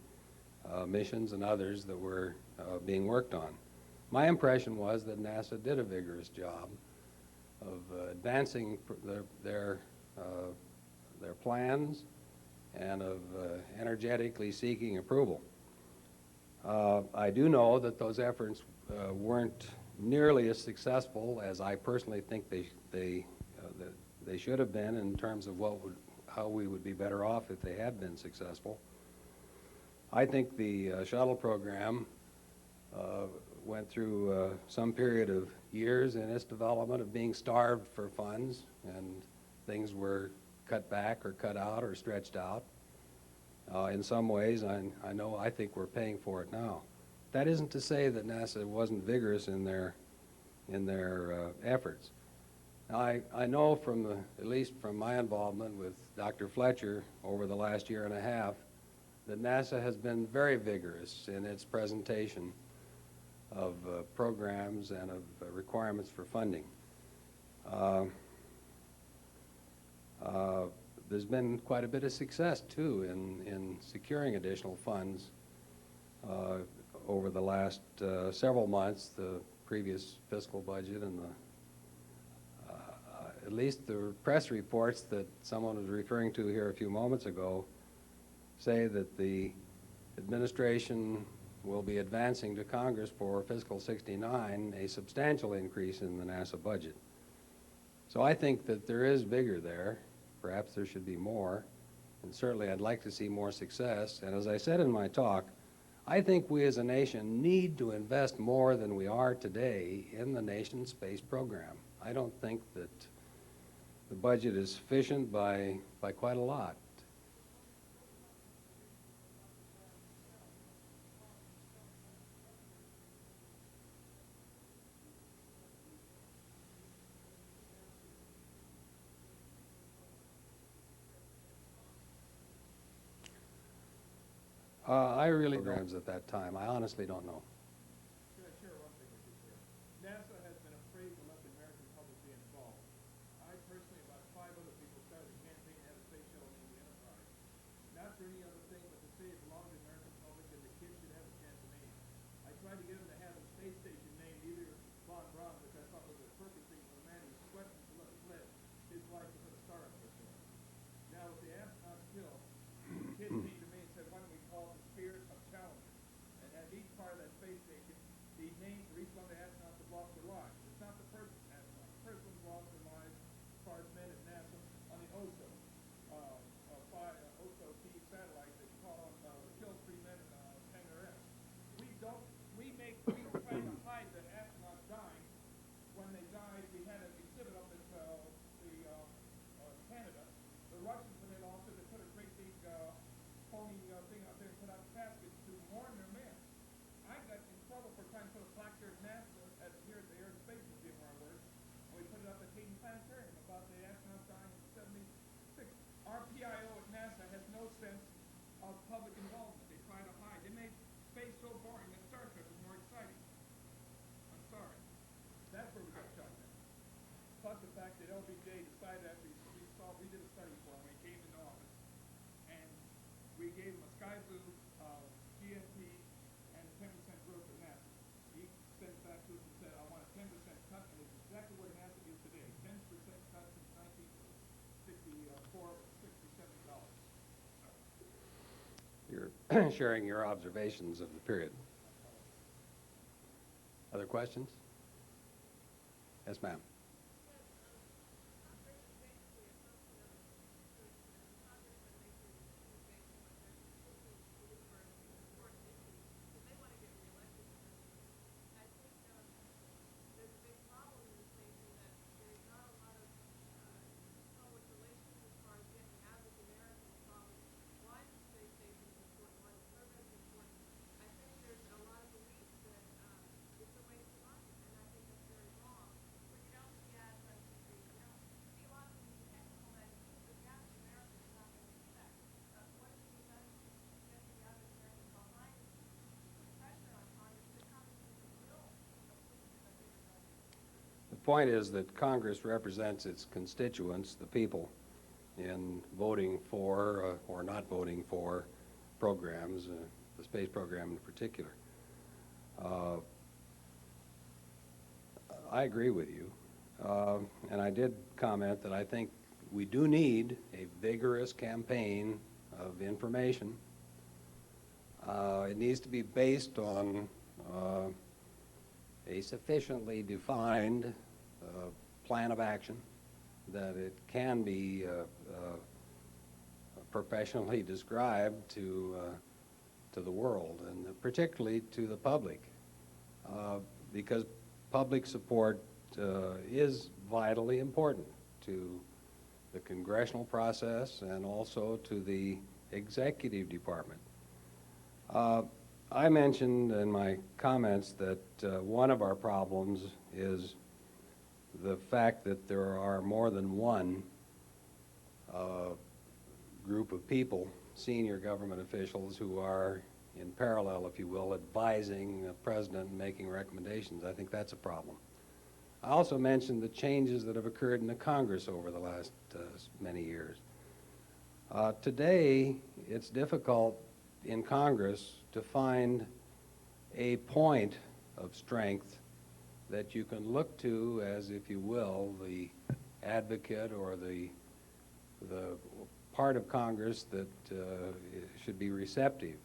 missions and others that were being worked on. My impression was that NASA did a vigorous job of advancing their plans and of energetically seeking approval. I do know that those efforts weren't nearly as successful as I personally think they should have been in terms of how we would be better off if they had been successful. I think the shuttle program went through some period of years in its development of being starved for funds, and things were cut back or cut out or stretched out. In some ways, I think we're paying for it now. That isn't to say that NASA wasn't vigorous in their efforts. Now, I know at least from my involvement with Dr. Fletcher over the last year and a half, that NASA has been very vigorous in its presentation of programs and of requirements for funding. There's been quite a bit of success, too, in securing additional funds over the last several months. The previous fiscal budget and at least the press reports that someone was referring to here a few moments ago say that the administration will be advancing to Congress for fiscal 69 a substantial increase in the NASA budget. So I think that there is vigor there. Perhaps there should be more, and certainly I'd like to see more success. And as I said in my talk, I think we as a nation need to invest more than we are today in the nation's space program. I don't think that the budget is sufficient by quite a lot. I really programs at that time. I honestly don't know. not for any other thing, but to say it belonged to the American public and the kids should have a chance to name it. I tried to get them to have a space station named either Von Braun, which I thought was a perfect thing for a man who swept and fled his life to put a star up there for us. Now, with the astronauts killed, the kids came to me and said, why don't we call it the Spirit of Challenge? And at each part of that space station, the names for each one of the astronauts that lost their lives. It's not the first astronaut. The first one lost their lives as far as men at NASA on the OSO. OSO P satellite that killed 3 men in Hangar S. We try to hide the astronauts dying. When they died, we had an exhibit up at Canada. The Russians, when they lost it, they put a great big phony thing out there and put out caskets to mourn their men. I got in trouble for trying to put a plaque here at NASA, here at the Air and Space Museum where I work, and we put it up at Hayden Planetarium about the astronauts dying in '76. Our PIO at NASA has no sense of public involvement. They try to hide. They made space so boring that Star Trek was more exciting. I'm sorry. That's where we got shot down. Plus the fact that LBJ decided after we did a study for him when he came into office, and we gave him a sky blue GNP and a 10% growth at NASA. He sent back to us and said, I want a 10% cut, and it's exactly what NASA is today. 10% cut since 1964 or $67. You're sharing your observations of the period. Other questions? Yes, ma'am. The point is that Congress represents its constituents, the people, in voting for or not voting for programs, the space program in particular. I agree with you, and I did comment that I think we do need a vigorous campaign of information. It needs to be based on a sufficiently defined plan of action, that it can be professionally described to the world, and particularly to the public, because public support is vitally important to the congressional process and also to the executive department. I mentioned in my comments that one of our problems is the fact that there are more than one group of people, senior government officials, who are in parallel, if you will, advising the president and making recommendations. I think that's a problem. I also mentioned the changes that have occurred in the Congress over the last many years. Today, it's difficult in Congress to find a point of strength that you can look to as, if you will, the advocate or the part of Congress that should be receptive.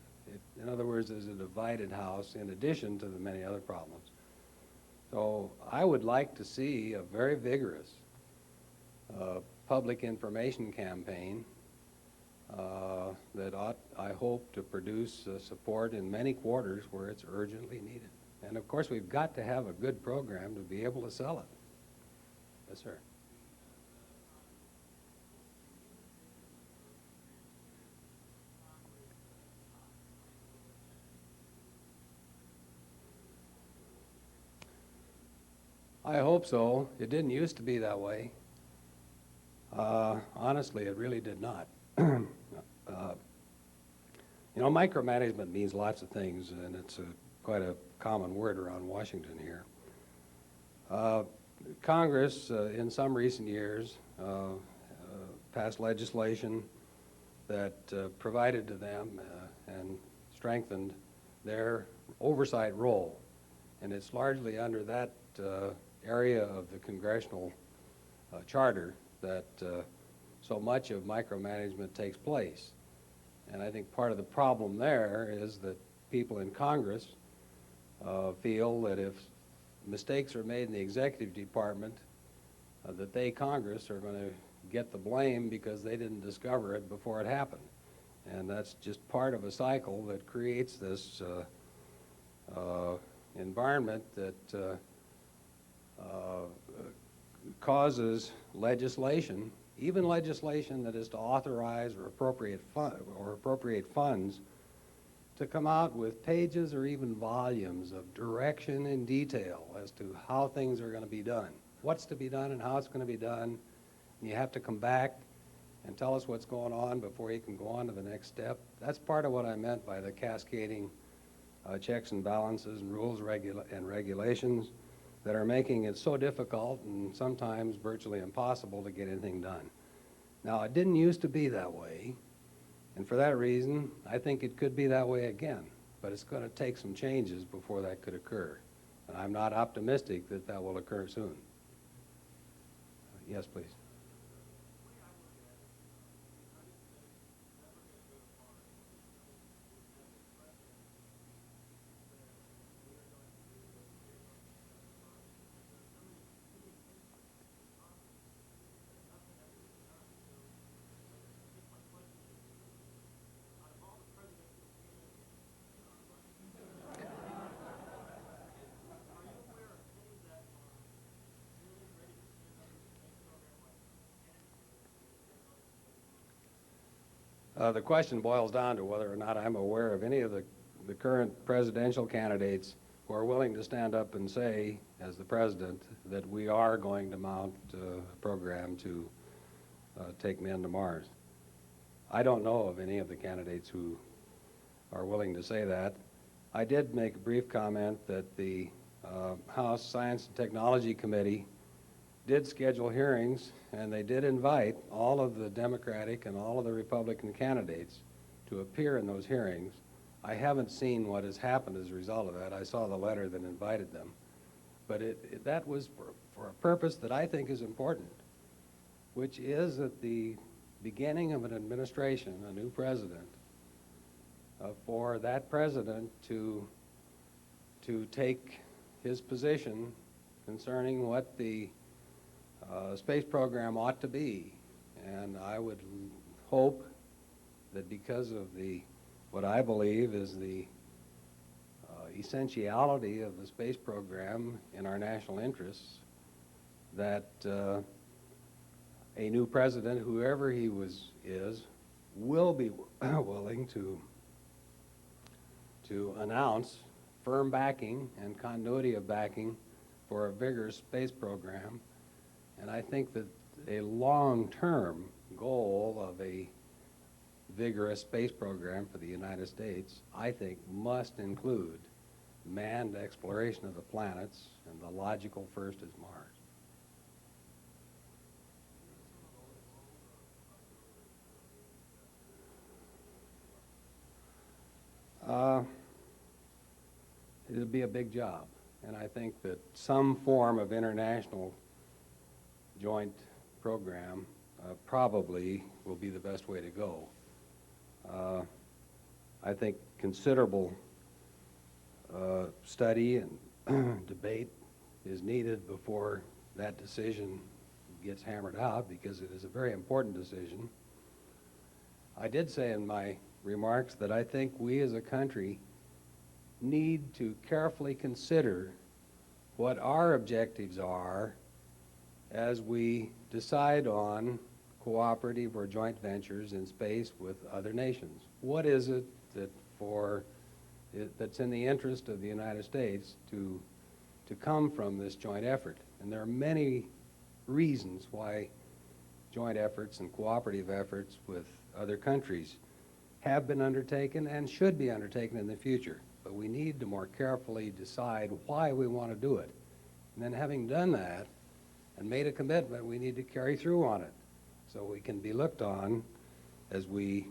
In other words, there's a divided House in addition to the many other problems. So I would like to see a very vigorous public information campaign that ought, I hope, to produce support in many quarters where it's urgently needed. And of course, we've got to have a good program to be able to sell it. Yes, sir. I hope so. It didn't used to be that way. Honestly, it really did not. You know, micromanagement means lots of things, and it's quite a common word around Washington here. Congress, in some recent years, passed legislation that provided to them and strengthened their oversight role. And it's largely under that area of the Congressional Charter that so much of micromanagement takes place. And I think part of the problem there is that people in Congress feel that if mistakes are made in the executive department, that they, Congress, are going to get the blame because they didn't discover it before it happened. And that's just part of a cycle that creates this environment that causes legislation, even legislation that is to authorize or appropriate funds, to come out with pages or even volumes of direction and detail as to how things are going to be done, what's to be done and how it's going to be done. And you have to come back and tell us what's going on before you can go on to the next step. That's part of what I meant by the cascading checks and balances and rules and regulations that are making it so difficult and sometimes virtually impossible to get anything done. Now, it didn't used to be that way, and for that reason, I think it could be that way again, but it's going to take some changes before that could occur. And I'm not optimistic that that will occur soon. Yes, please. The question boils down to whether or not I'm aware of any of the current presidential candidates who are willing to stand up and say, as the president, that we are going to mount a program to take men to Mars. I don't know of any of the candidates who are willing to say that. I did make a brief comment that the House Science and Technology Committee did schedule hearings, and they did invite all of the Democratic and all of the Republican candidates to appear in those hearings. I haven't seen what has happened as a result of that. I saw the letter that invited them. But that was for a purpose that I think is important, which is at the beginning of an administration, a new president, for that president to take his position concerning what the space program ought to be. And I would hope that because of what I believe is the essentiality of the space program in our national interests, that a new president, whoever he is, will be willing to announce firm backing and continuity of backing for a vigorous space program. And I think that a long-term goal of a vigorous space program for the United States, I think, must include manned exploration of the planets, and the logical first is Mars. It'll be a big job, and I think that some form of international joint program probably will be the best way to go. I think considerable study and debate is needed before that decision gets hammered out, because it is a very important decision. I did say in my remarks that I think we as a country need to carefully consider what our objectives are as we decide on cooperative or joint ventures in space with other nations. What is it that's in the interest of the United States to come from this joint effort? And there are many reasons why joint efforts and cooperative efforts with other countries have been undertaken and should be undertaken in the future. But we need to more carefully decide why we want to do it. And then, having done that and made a commitment, we need to carry through on it so we can be looked on as we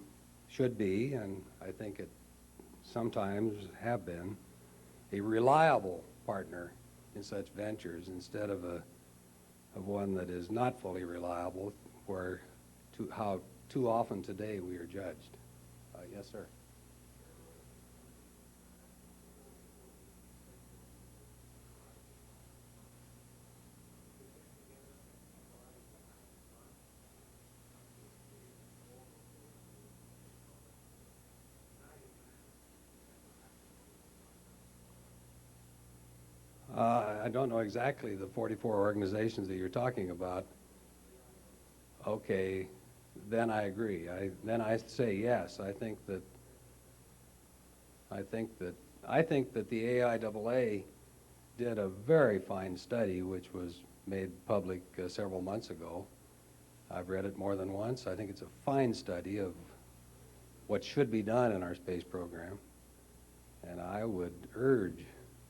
should be, and I think it sometimes have been, a reliable partner in such ventures instead of one that is not fully reliable, where how too often today we are judged. Yes, sir. I don't know exactly the 44 organizations that you're talking about. Okay, then I agree. Then I say yes. I think that the AIAA did a very fine study, which was made public several months ago. I've read it more than once. I think it's a fine study of what should be done in our space program, and I would urge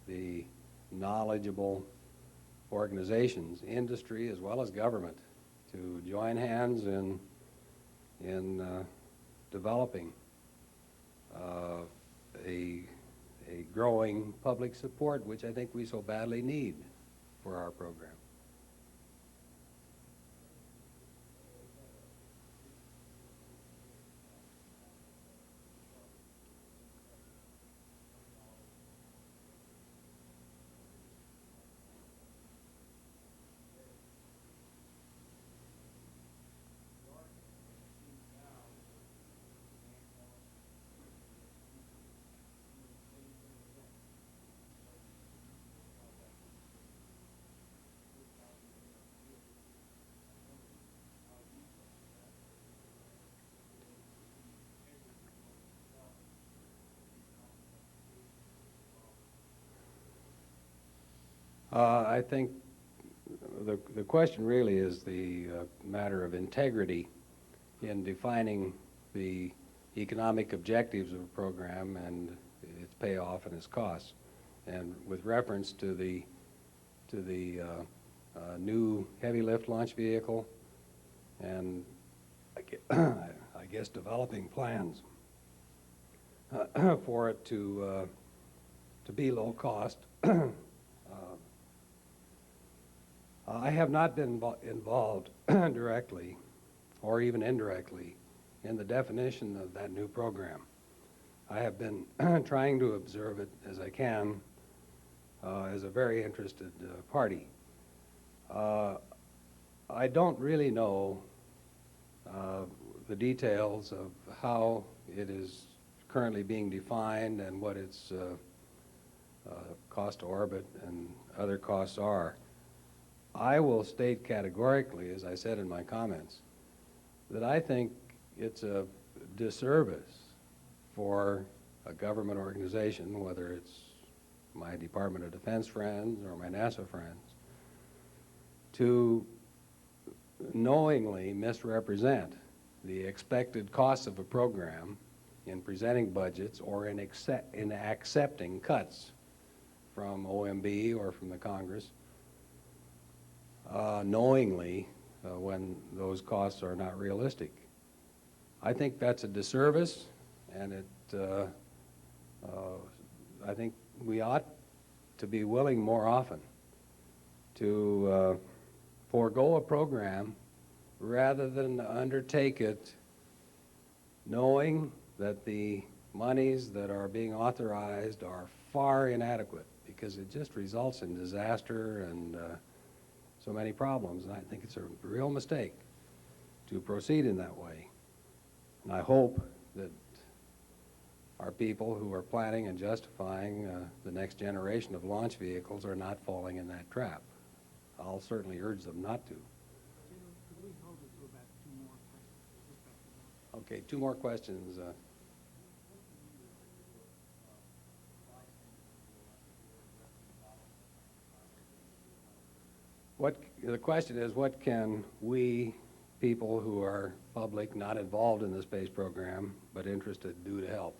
the knowledgeable organizations, industry as well as government, to join hands in developing a growing public support, which I think we so badly need for our program. I think the question really is the matter of integrity in defining the economic objectives of a program and its payoff and its costs. And with reference to the new heavy lift launch vehicle, and I guess developing plans for it to be low cost. I have not been involved directly or even indirectly in the definition of that new program. I have been trying to observe it as I can as a very interested party. I don't really know the details of how it is currently being defined and what its cost to orbit and other costs are. I will state categorically, as I said in my comments, that I think it's a disservice for a government organization, whether it's my Department of Defense friends or my NASA friends, to knowingly misrepresent the expected costs of a program in presenting budgets or in accepting cuts from OMB or from the Congress, knowingly when those costs are not realistic. I think that's a disservice, and I think we ought to be willing more often to forego a program rather than undertake it knowing that the monies that are being authorized are far inadequate, because it just results in disaster and so many problems. And I think it's a real mistake to proceed in that way. And I hope that our people who are planning and justifying the next generation of launch vehicles are not falling in that trap. I'll certainly urge them not to. Could we hold it to about 2 more questions? Okay, 2 more questions. The question is, what can we, people who are public, not involved in the space program, but interested, do to help?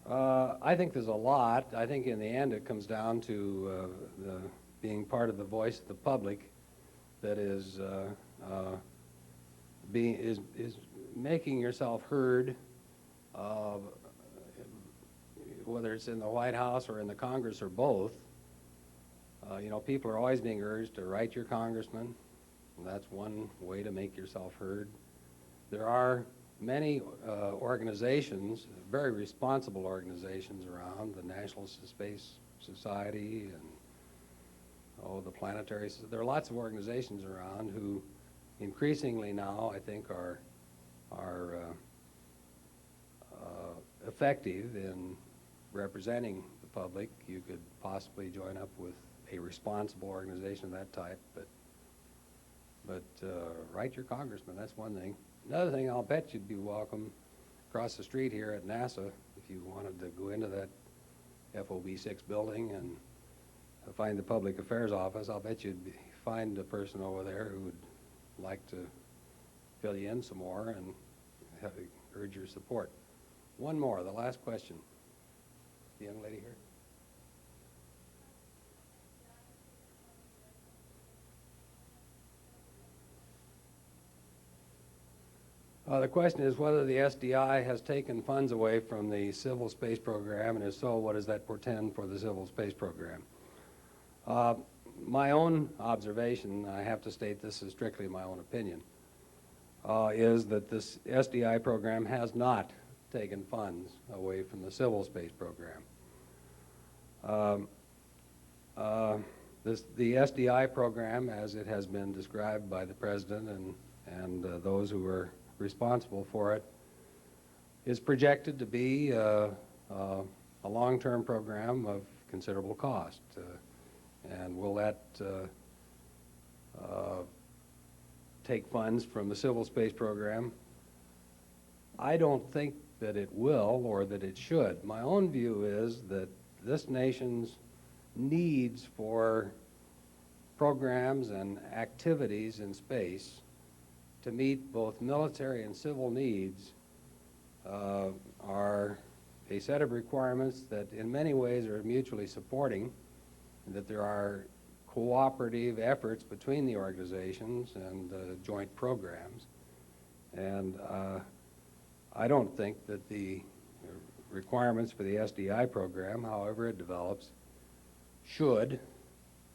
I think there's a lot. I think in the end it comes down to being part of the voice of the public that is is making yourself heard, whether it's in the White House or in the Congress or both. You know, people are always being urged to write your congressman, and that's one way to make yourself heard. There are many organizations, very responsible organizations around, the National Space Society and the Planetary. There are lots of organizations around who increasingly now, I think, are effective in representing the public. You could possibly join up with a responsible organization of that type, but write your congressman, that's one thing. Another thing, I'll bet you'd be welcome across the street here at NASA if you wanted to go into that FOB 6 building and find the Public Affairs Office. I'll bet you'd find a person over there who would like to fill you in some more and urge your support. One more, the last question. The young lady here. The question is whether the SDI has taken funds away from the civil space program, and if so, what does that portend for the civil space program? My own observation, I have to state this is strictly my own opinion, is that this SDI program has not taken funds away from the civil space program. The SDI program, as it has been described by the President and those who are responsible for it, is projected to be a long-term program of considerable cost. And will that take funds from the civil space program? I don't think that it will or that it should. My own view is that this nation's needs for programs and activities in space to meet both military and civil needs are a set of requirements that in many ways are mutually supporting, and that there are cooperative efforts between the organizations and joint programs. And I don't think that the requirements for the SDI program, however it develops, should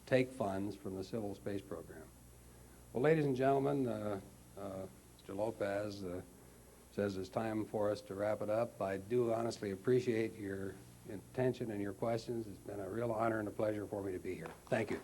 take funds from the civil space program. Well, ladies and gentlemen, Mr. Lopez says it's time for us to wrap it up. I do honestly appreciate your attention and your questions. It's been a real honor and a pleasure for me to be here. Thank you.